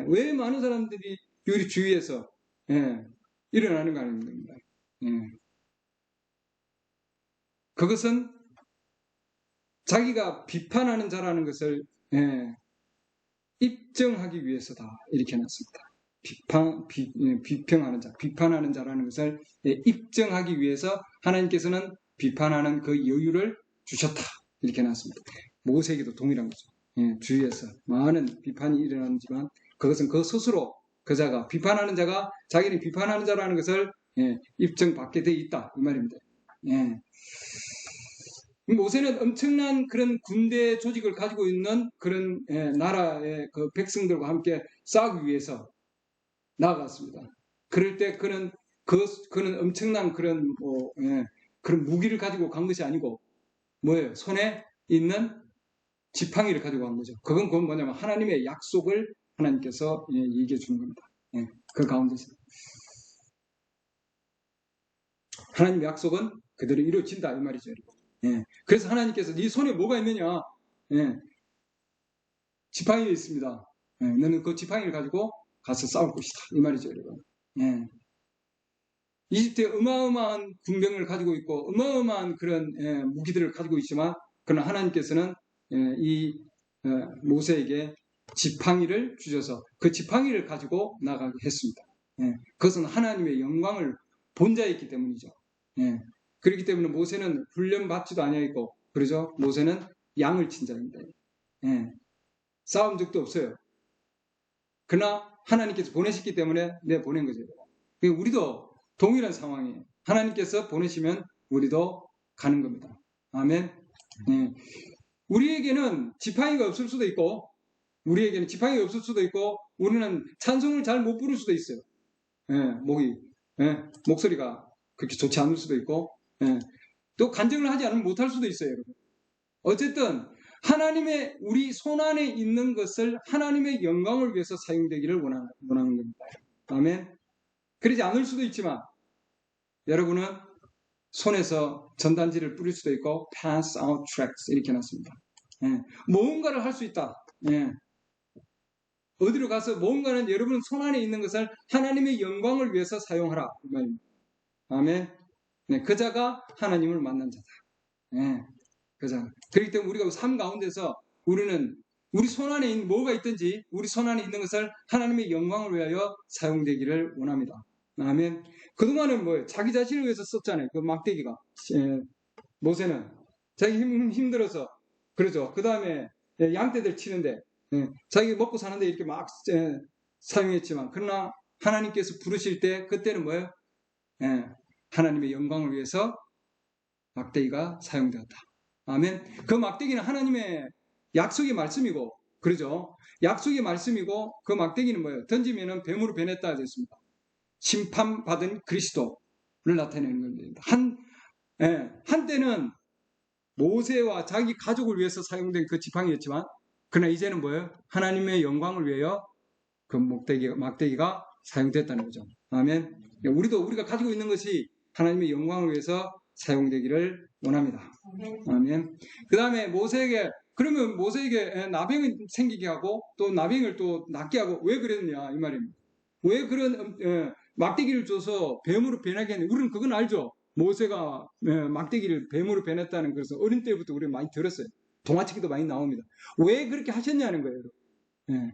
왜 많은 사람들이 우리 주위에서 일어나는가 하는 겁니다. 그것은 자기가 비판하는 자라는 것을 입증하기 위해서다 이렇게 해놨습니다. 비평하는 자, 비판하는 자라는 것을 입증하기 위해서 하나님께서는 비판하는 그 여유를 주셨다 이렇게 해놨습니다. 모세에게도 동일한 거죠. 주위에서 많은 비판이 일어나지만 그것은 그 스스로 그자가 비판하는 자가 자기는 비판하는 자라는 것을 입증받게 돼 있다 이 말입니다. 모세는 엄청난 그런 군대 조직을 가지고 있는 그런 나라의 그 백성들과 함께 싸우기 위해서 나아갔습니다. 그럴 때 그는 엄청난 그런 그런 무기를 가지고 간 것이 아니고 손에 있는 지팡이를 가지고 간 거죠. 그건 뭐냐면 하나님의 약속을 하나님께서 얘기해 주는 겁니다. 그 가운데서 하나님의 약속은 그대로 이루어진다 이 말이죠. 그래서 하나님께서 네 손에 뭐가 있느냐? 지팡이가 있습니다. 너는 그 지팡이를 가지고 가서 싸울 것이다 이 말이죠, 여러분. 이집트에 어마어마한 군병을 가지고 있고 어마어마한 그런 무기들을 가지고 있지만 그러나 하나님께서는 이 모세에게 지팡이를 주셔서 그 지팡이를 가지고 나가게 했습니다. 예. 그것은 하나님의 영광을 본 자였기 때문이죠. 예. 그렇기 때문에 모세는 훈련받지도 아니하였고, 그러죠? 모세는 양을 친 자입니다. 예. 싸운 적도 없어요. 그러나 하나님께서 보내셨기 때문에 보낸 거죠. 우리도 동일한 상황이에요. 하나님께서 보내시면 우리도 가는 겁니다. 아멘. 예. 우리에게는 지팡이가 없을 수도 있고, 우리는 찬송을 잘 못 부를 수도 있어요. 목소리가 그렇게 좋지 않을 수도 있고, 또 간증을 하지 않으면 못할 수도 있어요, 여러분. 어쨌든 하나님의 우리 손 안에 있는 것을 하나님의 영광을 위해서 사용되기를 원하는 겁니다. 아멘. 그러지 않을 수도 있지만 여러분은 손에서 전단지를 뿌릴 수도 있고 pass out tracts 이렇게 해놨습니다. 무언가를 할 수 있다. 어디로 가서 무언가는 여러분 손 안에 있는 것을 하나님의 영광을 위해서 사용하라. 아멘. 그자가 하나님을 만난 자다. 그자. 그렇기 때문에 우리가 삶 가운데서 우리는 우리 손 안에 있는 뭐가 있든지 우리 손 안에 있는 것을 하나님의 영광을 위하여 사용되기를 원합니다. 아멘. 그동안은 뭐예요? 자기 자신을 위해서 썼잖아요. 그 막대기가. 모세는 자기 힘들어서 그러죠. 그 다음에 양떼들 치는데 자기 먹고 사는데 이렇게 막 사용했지만 그러나 하나님께서 부르실 때 그때는 뭐예요? 하나님의 영광을 위해서 막대기가 사용되었다. 아멘. 그 막대기는 하나님의 약속의 말씀이고 그러죠. 약속의 말씀이고 그 막대기는 뭐예요? 던지면은 뱀으로 변했다 하셨습니다. 심판받은 그리스도를 나타내는 겁니다. 한때는 모세와 자기 가족을 위해서 사용된 그 지팡이였지만 그러나 이제는 뭐예요? 하나님의 영광을 위하여 그 막대기가 사용됐다는 거죠. 아멘. 우리가 가지고 있는 것이 하나님의 영광을 위해서 사용되기를 원합니다. 아멘. 그 다음에 모세에게 나병을 생기게 하고 또 나병을 또 낫게 하고 왜 그랬느냐 이 말입니다. 왜 그런 막대기를 줘서 뱀으로 변하게 했느냐. 우리는 그건 알죠. 모세가 막대기를 뱀으로 변했다는 것을 어린 때부터 우리가 많이 들었어요. 동화책에도 많이 나옵니다. 왜 그렇게 하셨냐는 거예요.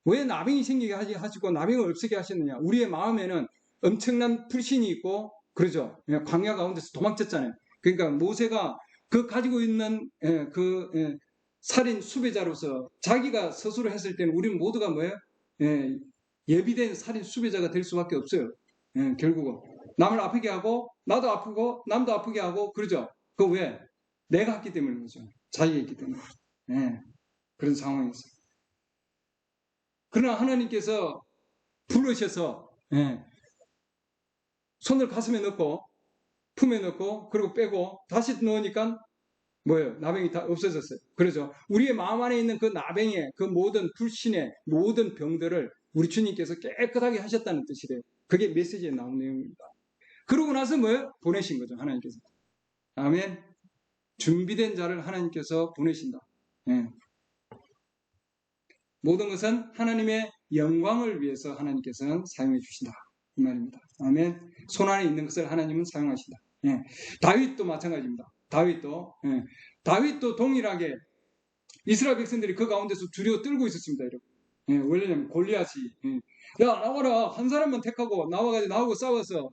왜 나병이 생기게 하시고 나병을 없애게 하셨느냐. 우리의 마음에는 엄청난 불신이 있고 그러죠. 광야 가운데서 도망쳤잖아요. 그러니까 모세가 그 가지고 있는 살인 수배자로서 자기가 스스로 했을 때는 우리는 모두가 뭐예요? 예비된 살인 수배자가 될 수밖에 없어요. 결국은 남을 아프게 하고 나도 아프고 남도 아프게 하고 그러죠. 그 왜? 내가 했기 때문인 거죠. 자기가 했기 때문에. 그런 상황이었어요. 그러나 하나님께서 부르셔서 손을 가슴에 넣고 품에 넣고 그리고 빼고 다시 넣으니까 뭐예요? 나병이 다 없어졌어요. 그렇죠. 우리의 마음 안에 있는 그 나병의 그 모든 불신의 모든 병들을 우리 주님께서 깨끗하게 하셨다는 뜻이래요. 그게 메시지에 나온 내용입니다. 그러고 나서 뭐예요? 보내신 거죠. 하나님께서. 아멘. 준비된 자를 하나님께서 보내신다. 모든 것은 하나님의 영광을 위해서 하나님께서는 사용해 주신다. 이 말입니다. 아멘. 손 안에 있는 것을 하나님은 사용하신다. 다윗도 마찬가지입니다. 다윗도 동일하게 이스라엘 백성들이 그 가운데서 두려워 떨고 있었습니다. 여러분. 왜냐하면 골리앗이 야 나와라 한 사람만 택하고 나하고 싸워서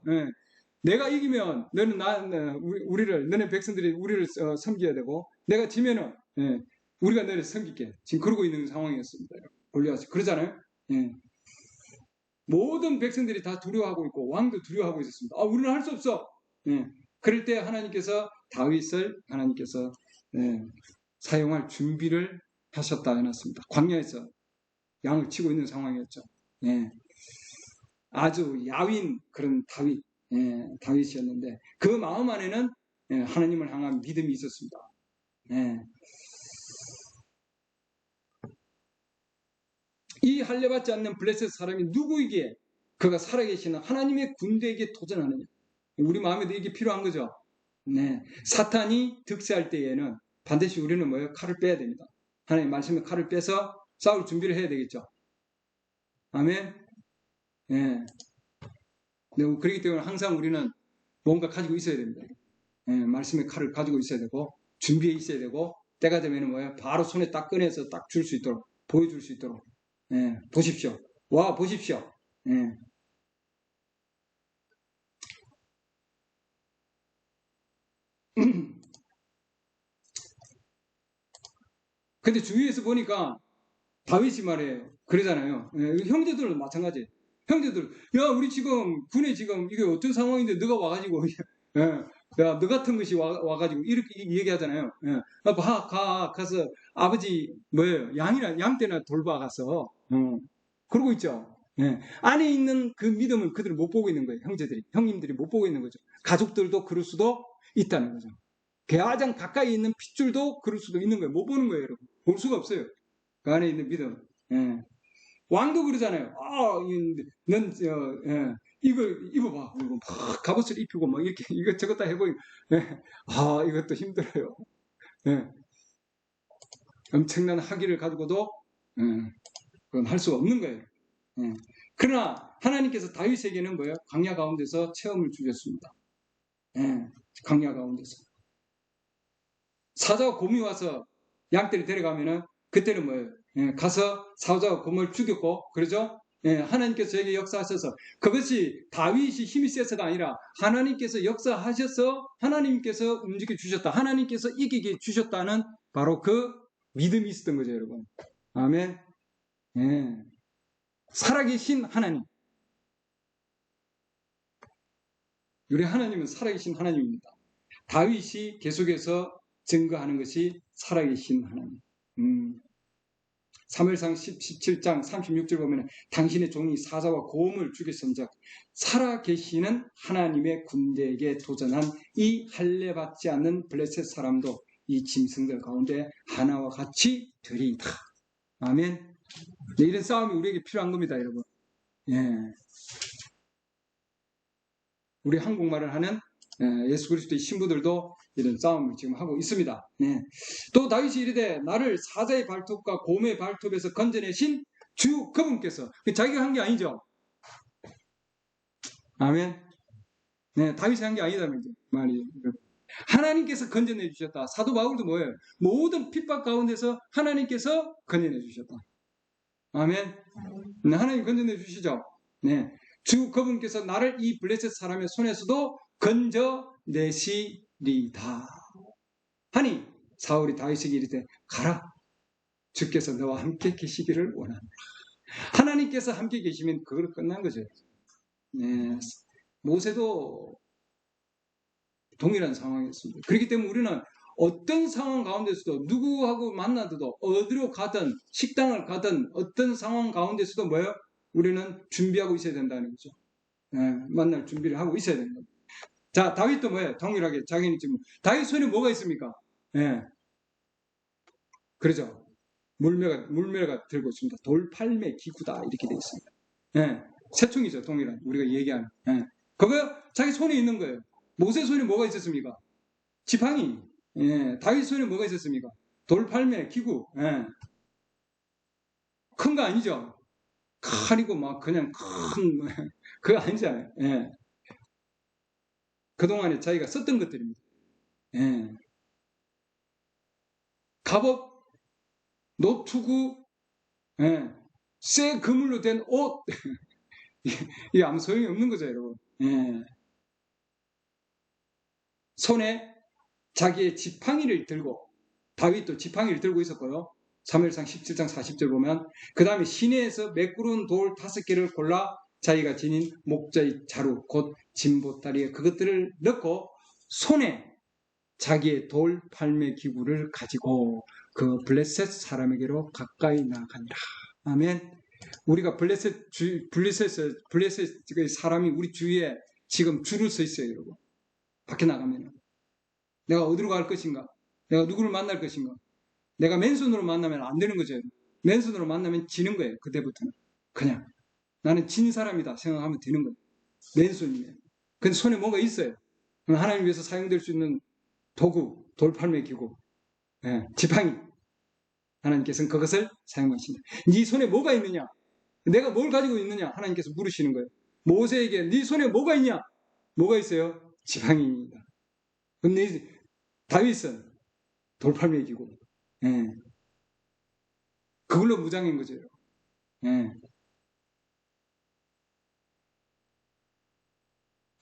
내가 이기면 너는 너네 백성들이 우리를 섬겨야 되고 내가 지면은 우리가 너를 섬길게. 지금 그러고 있는 상황이었습니다. 골리앗이 그러잖아요. 모든 백성들이 다 두려워하고 있고 왕도 두려워하고 있었습니다. 우리는 할 수 없어. 그럴 때 하나님께서 다윗을 하나님께서 사용할 준비를 하셨다 해놨습니다. 광야에서 양을 치고 있는 상황이었죠. 아주 야윈 그런 다윗이었는데 그 마음 안에는 하나님을 향한 믿음이 있었습니다. 이 할례받지 않는 블레셋 사람이 누구이기에 그가 살아계시는 하나님의 군대에게 도전하느냐. 우리 마음에도 이게 필요한 거죠. 사탄이 득세할 때에는 반드시 우리는 뭐예요? 칼을 빼야 됩니다. 하나님 말씀에 칼을 빼서 싸울 준비를 해야 되겠죠. 아멘. 그렇기 때문에 항상 우리는 뭔가 가지고 있어야 됩니다. 말씀의 칼을 가지고 있어야 되고 준비해 있어야 되고 때가 되면 뭐예요? 바로 손에 딱 꺼내서 딱 줄 수 있도록 보여줄 수 있도록 보십시오. 와 보십시오. 근데 주위에서 보니까 다윗이 말이에요. 그러잖아요. 형제들은 마찬가지. 형제들, 야, 우리 지금 군에 지금 이게 어떤 상황인데 너가 와가지고, 야, 너 같은 것이 와가지고 이렇게 얘기하잖아요. 가서 아버지 뭐예요? 양 떼나 돌봐가서, 그러고 있죠. 안에 있는 그 믿음은 그들을 못 보고 있는 거예요. 형님들이 못 보고 있는 거죠. 가족들도 그럴 수도 있다는 거죠. 가장 가까이 있는 핏줄도 그럴 수도 있는 거예요. 못 보는 거예요, 여러분. 볼 수가 없어요. 그 안에 있는 믿음. 왕도 그러잖아요. 이걸 입어봐. 이거 막 갑옷을 입히고 막 이렇게 이것저것 다 해보이고. 이것도 힘들어요. 엄청난 학위를 가지고도 그건 할 수가 없는 거예요. 그러나 하나님께서 다윗에게는 뭐예요? 광야 가운데서 체험을 주셨습니다. 광야 가운데서. 사자와 곰이 와서 양떼를 데려가면은 그때는 뭐예요? 가서 사자와 곰을 죽였고, 그러죠? 하나님께서 저에게 역사하셔서 그것이 다윗이 힘이 세서가 아니라 하나님께서 역사하셔서 하나님께서 움직여 주셨다. 하나님께서 이기게 주셨다는 바로 그 믿음이 있었던 거죠, 여러분. 아멘. 살아계신 하나님. 우리 하나님은 살아계신 하나님입니다. 다윗이 계속해서 증거하는 것이 살아계신 하나님. 사무엘상 17장 36절 보면 당신의 종이 사자와 곰을 죽였은즉 살아계시는 하나님의 군대에게 도전한 이 할례받지 않는 블레셋 사람도 이 짐승들 가운데 하나와 같이 되리이다. 아멘. 이런 싸움이 우리에게 필요한 겁니다, 여러분. 우리 한국말을 하는 예수 그리스도의 신부들도 이런 싸움을 지금 하고 있습니다. 또 다윗이 이르되 나를 사자의 발톱과 곰의 발톱에서 건져내신 주 그분께서, 자기가 한 게 아니죠. 아멘. 다윗이 한 게 아니다는 말이. 하나님께서 건져내 주셨다. 사도 바울도 뭐예요? 모든 핍박 가운데서 하나님께서 건져내 주셨다. 아멘. 하나님 건져내 주시죠. 주 그분께서 나를 이 블레셋 사람의 손에서도 건져내시리다 하니 사울이 다윗에게 이르되 가라, 주께서 너와 함께 계시기를 원합니다. 하나님께서 함께 계시면 그걸 끝난 거죠. 모세도 동일한 상황이었습니다. 그렇기 때문에 우리는 어떤 상황 가운데서도 누구하고 만나도 어디로 가든 식당을 가든 어떤 상황 가운데서도 뭐예요? 우리는 준비하고 있어야 된다는 거죠. 만날 준비를 하고 있어야 된다. 자, 다윗도 뭐예요? 동일하게 자기는 지금 다윗 손에 뭐가 있습니까? 그러죠. 물매가 들고 있습니다. 돌팔매 기구다 이렇게 되어 있습니다. 새총이죠, 동일한 우리가 얘기하는. 그거 자기 손에 있는 거예요. 모세 손에 뭐가 있었습니까? 지팡이. 다윗 손에 뭐가 있었습니까? 돌팔매 기구. 큰 거 아니죠? 칼이고 막 그냥 큰 그거 아니잖아요. 그동안에 자기가 썼던 것들입니다. 갑옷, 노투구, 쇠 그물로 된 옷. 이게 아무 소용이 없는 거죠, 여러분. 손에 자기의 지팡이를 들고, 다윗도 지팡이를 들고 있었고요. 사무엘상 17장 40절 보면 그 다음에 시내에서 매끄러운 돌 5개를 골라 자기가 지닌 목자의 자루 곧 진보다리에 그것들을 넣고 손에 자기의 돌 팔매 기구를 가지고 그 블레셋 사람에게로 가까이 나아가니라. 아멘. 우리가 블레셋의 사람이 우리 주위에 지금 줄을 서 있어요, 여러분. 밖에 나가면 내가 어디로 갈 것인가? 내가 누구를 만날 것인가? 내가 맨손으로 만나면 안 되는 거죠. 맨손으로 만나면 지는 거예요. 그때부터는. 그냥 나는 진 사람이다 생각하면 되는 거예요. 맨손이에요. 근데 손에 뭔가 있어요. 하나님 위해서 사용될 수 있는 도구, 돌팔매 기구, 지팡이. 하나님께서는 그것을 사용하신다. 네 손에 뭐가 있느냐? 내가 뭘 가지고 있느냐? 하나님께서 물으시는 거예요. 모세에게 네 손에 뭐가 있냐? 뭐가 있어요? 지팡이입니다. 근데 다윗은 돌팔매 기구. 그걸로 무장인 거죠.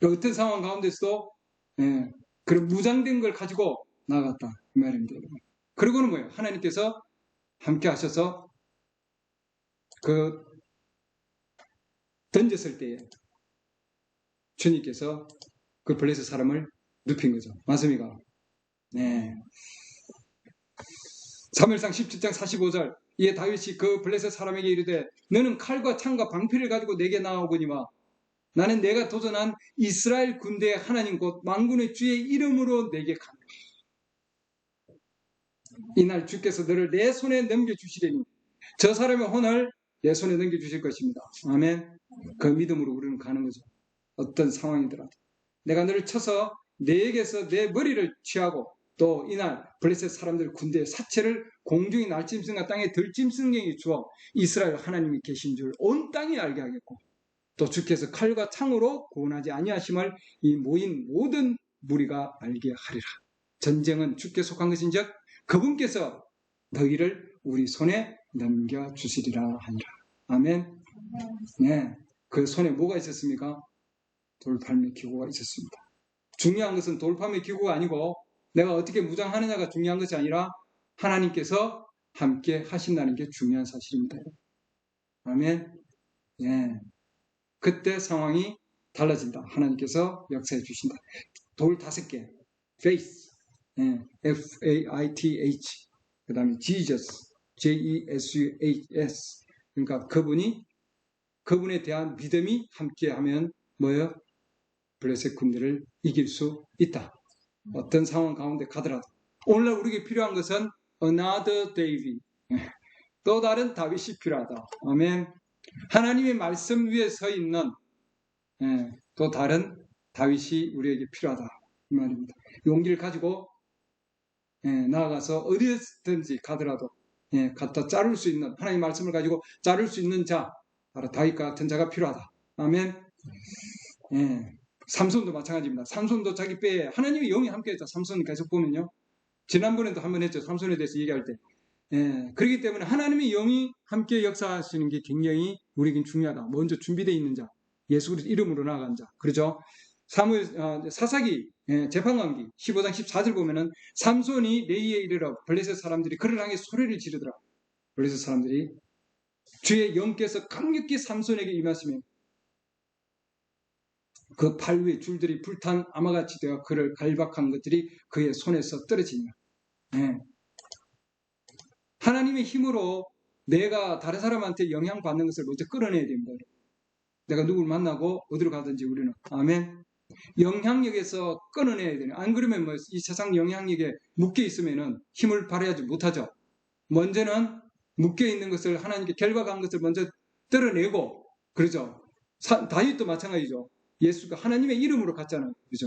어떤 상황 가운데서도 그런 무장된 걸 가지고 나갔다 이 말입니다. 그리고는 뭐예요? 하나님께서 함께 하셔서 그 던졌을 때에 주님께서 그 블레셋 사람을 눕힌 거죠. 맞습니까? 네. 사무엘상 17장 45절 이에 다윗이 그 블레셋 사람에게 이르되 너는 칼과 창과 방패를 가지고 내게 나아오거니와 나는 내가 도전한 이스라엘 군대의 하나님 곧 만군의 주의 이름으로 내게 가노라. 이날 주께서 너를 내 손에 넘겨주시리니 저 사람의 혼을 내 손에 넘겨주실 것입니다. 아멘. 그 믿음으로 우리는 가는 거죠. 어떤 상황이더라도 내가 너를 쳐서 내에게서 내 머리를 취하고 또 이날 블레셋 사람들 군대의 사체를 공중의 날짐승과 땅의 들짐승에게 주어 이스라엘 하나님이 계신 줄 온 땅이 알게 하겠고 또 주께서 칼과 창으로 구원하지 아니하심을 이 모인 모든 무리가 알게 하리라. 전쟁은 주께 속한 것인즉 그분께서 너희를 우리 손에 넘겨주시리라 하니라. 아멘. 네, 그 손에 뭐가 있었습니까? 돌팔매 기구가 있었습니다. 중요한 것은 돌팔매 기구가 아니고 내가 어떻게 무장하느냐가 중요한 것이 아니라 하나님께서 함께 하신다는 게 중요한 사실입니다. 아멘. 네. 그때 상황이 달라진다. 하나님께서 역사해 주신다. 돌 5개. faith. F-A-I-T-H. 그 다음에 Jesus. J-E-S-U-H-S. 그러니까 그분에 대한 믿음이 함께하면 뭐예요? 블레셋 군대를 이길 수 있다. 어떤 상황 가운데 가더라도. 오늘날 우리에게 필요한 것은 another David. 또 다른 다윗이 필요하다. 아멘. 하나님의 말씀 위에 서 있는 또 다른 다윗이 우리에게 필요하다. 이 말입니다. 용기를 가지고 나아가서 어디든지 가더라도 갖다 자를 수 있는 하나님의 말씀을 가지고 자를 수 있는 자, 바로 다윗과 같은 자가 필요하다. 아멘. 삼손도 마찬가지입니다. 삼손도 자기 뼈에 하나님의 영이 함께했다. 삼손 계속 보면요. 지난번에도 한번 했죠. 삼손에 대해서 얘기할 때. 그렇기 때문에 하나님의 영이 함께 역사하시는 게 굉장히 우리에겐 중요하다. 먼저 준비되어 있는 자, 예수 그리스도 이름으로 나아간 자. 그렇죠? 사사기 재판관기 15장 14절 보면은 삼손이 레이에 이르러 블레셋 사람들이 그를 향해 소리를 지르더라. 블레셋 사람들이 주의 영께서 강력히 삼손에게 임하시면 그 팔 위에 줄들이 불탄 아마같이 되어 그를 갈박한 것들이 그의 손에서 떨어지니라. 하나님의 힘으로 내가 다른 사람한테 영향받는 것을 먼저 끌어내야 됩니다. 내가 누구를 만나고 어디로 가든지 우리는. 아멘. 영향력에서 끊어내야 되는. 안 그러면 뭐 이 세상 영향력에 묶여 있으면은 힘을 발휘하지 못하죠. 먼저는 묶여 있는 것을 하나님께 결박한 것을 먼저 떨어내고, 그러죠. 다윗도 마찬가지죠. 예수가 하나님의 이름으로 갔잖아요. 그죠?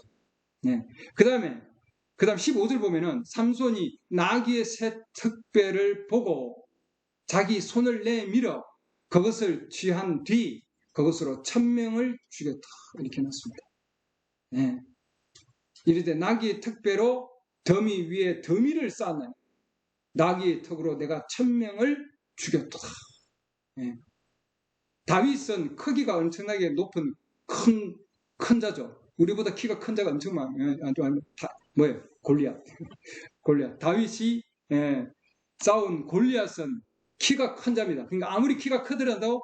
네. 그 다음 15절 보면은 삼손이 나귀의 새 특배를 보고 자기 손을 내밀어 그것을 취한 뒤 그것으로 1000명을 죽였다. 이렇게 해놨습니다. 네. 이르되 나귀의 특배로 더미 위에 더미를 쌓았나니 나귀의 턱으로 내가 1000명을 죽였다. 네. 다윗은 크기가 엄청나게 높은 큰 자죠. 우리보다 키가 큰 자가 엄청 많아요. 뭐예요? 골리앗. 다윗이 싸운 골리앗은 키가 큰 자입니다. 그러니까 아무리 키가 크더라도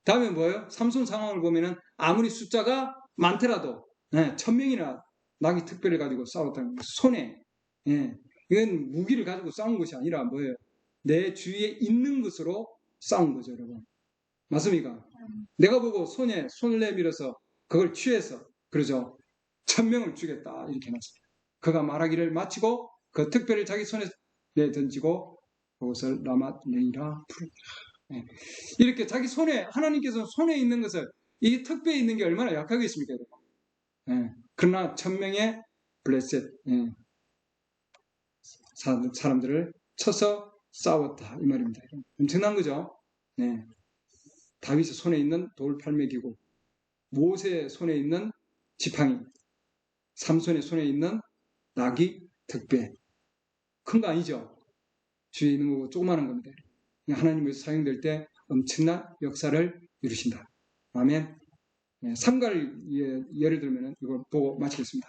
다음에 뭐예요? 삼손 상황을 보면은 아무리 숫자가 많더라도 1000명이나 나귀 특별을 가지고 싸웠다는 거예요. 손에. 이건 무기를 가지고 싸운 것이 아니라 뭐예요? 내 주위에 있는 것으로 싸운 거죠, 여러분. 맞습니까? 내가 보고 손에 손을 내밀어서 그걸 취해서 그러죠. 1000명을 죽였다 이렇게 해놨습니다. 그가 말하기를 마치고 그 특별을 자기 손에 던지고 그것을 라맛네이라 부르니라. 이렇게 자기 손에 하나님께서 손에 있는 것을 이 특별에 있는 게 얼마나 약하겠습니까, 여러분? 그러나 1000명의 블레셋 사람들을 쳐서 싸웠다 이 말입니다. 엄청난 거죠. 다윗의 손에 있는 돌팔매기고 모세의 손에 있는 지팡이, 삼손의 손에 있는 나귀 특배. 큰 거 아니죠? 주위에 있는 거고 조그마한 겁니다. 하나님께서 사용될 때 엄청난 역사를 이루신다. 아멘. 삼가를 예를 들면 이걸 보고 마치겠습니다.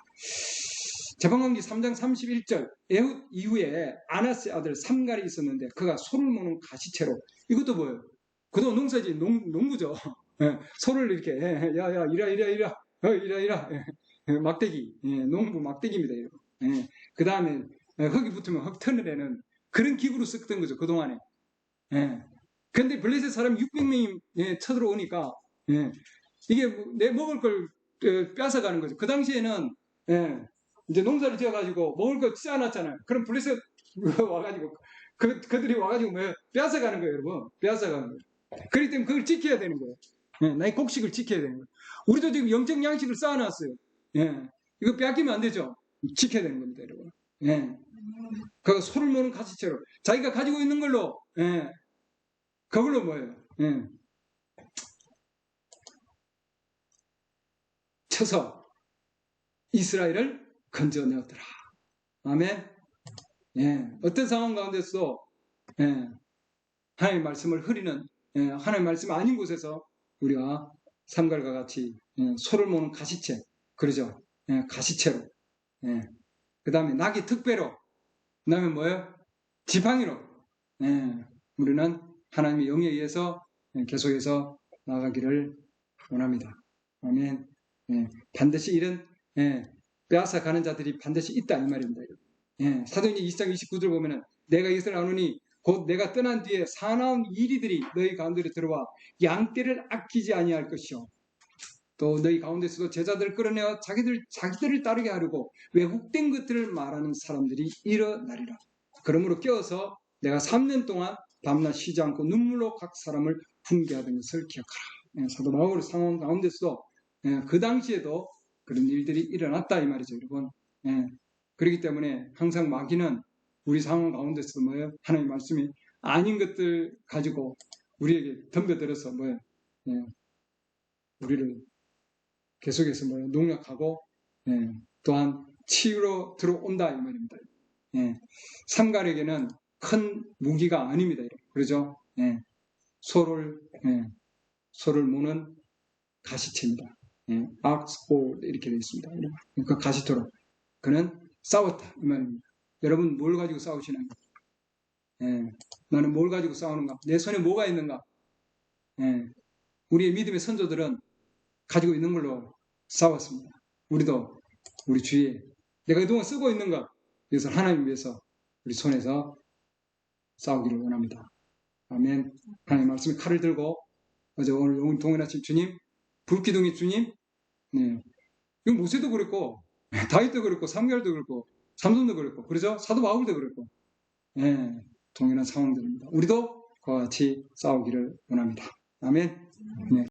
재판관기 3장 31절 에훗 이후에 아나스의 아들 삼갈이 있었는데 그가 소를 모는 가시채로 이것도 뭐예요? 그도 농사지 농부죠. 예, 소를 이렇게 야야 이라 막대기 농부 막대기입니다. 그 다음에 흙이 붙으면 흙 터널에는 그런 기구로 썼던 거죠. 그동안에. 그런데 블레셋 사람 600명이 쳐들어오니까 이게 내 먹을 걸 뺏어가는 거죠. 그 당시에는 이제 농사를 지어가지고 먹을 거 쌓아놨잖아요. 그럼 블레셋 와가지고 그들이 와가지고 뺏어가는 거예요, 여러분. 뺏어가는 거예요. 그렇기 때문에 그걸 지켜야 되는 거예요. 나의 곡식을 지켜야 되는 거예요. 우리도 지금 영적 양식을 쌓아놨어요. 이거 빼앗기면 안 되죠. 지켜야 되는 겁니다, 여러분. 그 소를 모는 가시채로 자기가 가지고 있는 걸로 그걸로 뭐예요? 쳐서 이스라엘을 건져내었더라. 아멘. 어떤 상황 가운데서도 하나님의 말씀을 흐리는 하나님의 말씀 아닌 곳에서 우리가 삼갈과 같이 소를 모는 가시채, 그러죠? 가시채로. 그 다음에 낙이 특배로, 그 다음에 뭐예요? 지팡이로. 우리는 하나님의 영에 의해서 계속해서 나아가기를 원합니다. 아멘. 반드시 이런 빼앗아 가는 자들이 반드시 있다 이 말입니다. 사도행전 20장 29절 보면은 내가 이것을 아노니 곧 내가 떠난 뒤에 사나운 이리들이 너희 가운데로 들어와 양떼를 아끼지 아니할 것이요 또 너희 가운데서도 제자들을 끌어내어 자기들을 따르게 하려고 왜곡된 것들을 말하는 사람들이 일어나리라. 그러므로 깨어서 내가 3년 동안 밤낮 쉬지 않고 눈물로 각 사람을 훈계하던 것을 기억하라. 사도 바울 상황 가운데서도 그 당시에도 그런 일들이 일어났다 이 말이죠, 여러분. 그렇기 때문에 항상 마귀는 우리 상황 가운데서 뭐예요? 하나님의 말씀이 아닌 것들 가지고 우리에게 덤벼들어서 뭐예요? 우리를 계속해서 뭐예요? 농락하고 또한 치유로 들어온다 이 말입니다. 삼갈에게는 큰 무기가 아닙니다. 그러죠? 소를 모는 가시채입니다. 악스볼 이렇게 되어 있습니다. 그 가시토로 그는 싸웠다 이 말입니다. 여러분 뭘 가지고 싸우시나요? 나는 뭘 가지고 싸우는가? 내 손에 뭐가 있는가? 우리의 믿음의 선조들은 가지고 있는 걸로 싸웠습니다. 우리도 우리 주위에 내가 그동안 쓰고 있는가? 이것을 하나님 위해서 우리 손에서 싸우기를 원합니다. 아멘. 하나님 말씀에 칼을 들고 어제 오늘 동원하신 주님, 불기둥의 주님, 이거 모세도 그랬고 다윗도 그랬고 삼갈도 그랬고 삼손도 그랬고 그러죠? 사도 바울도 그랬고 동일한 상황들입니다. 우리도 그와 같이 싸우기를 원합니다. 아멘.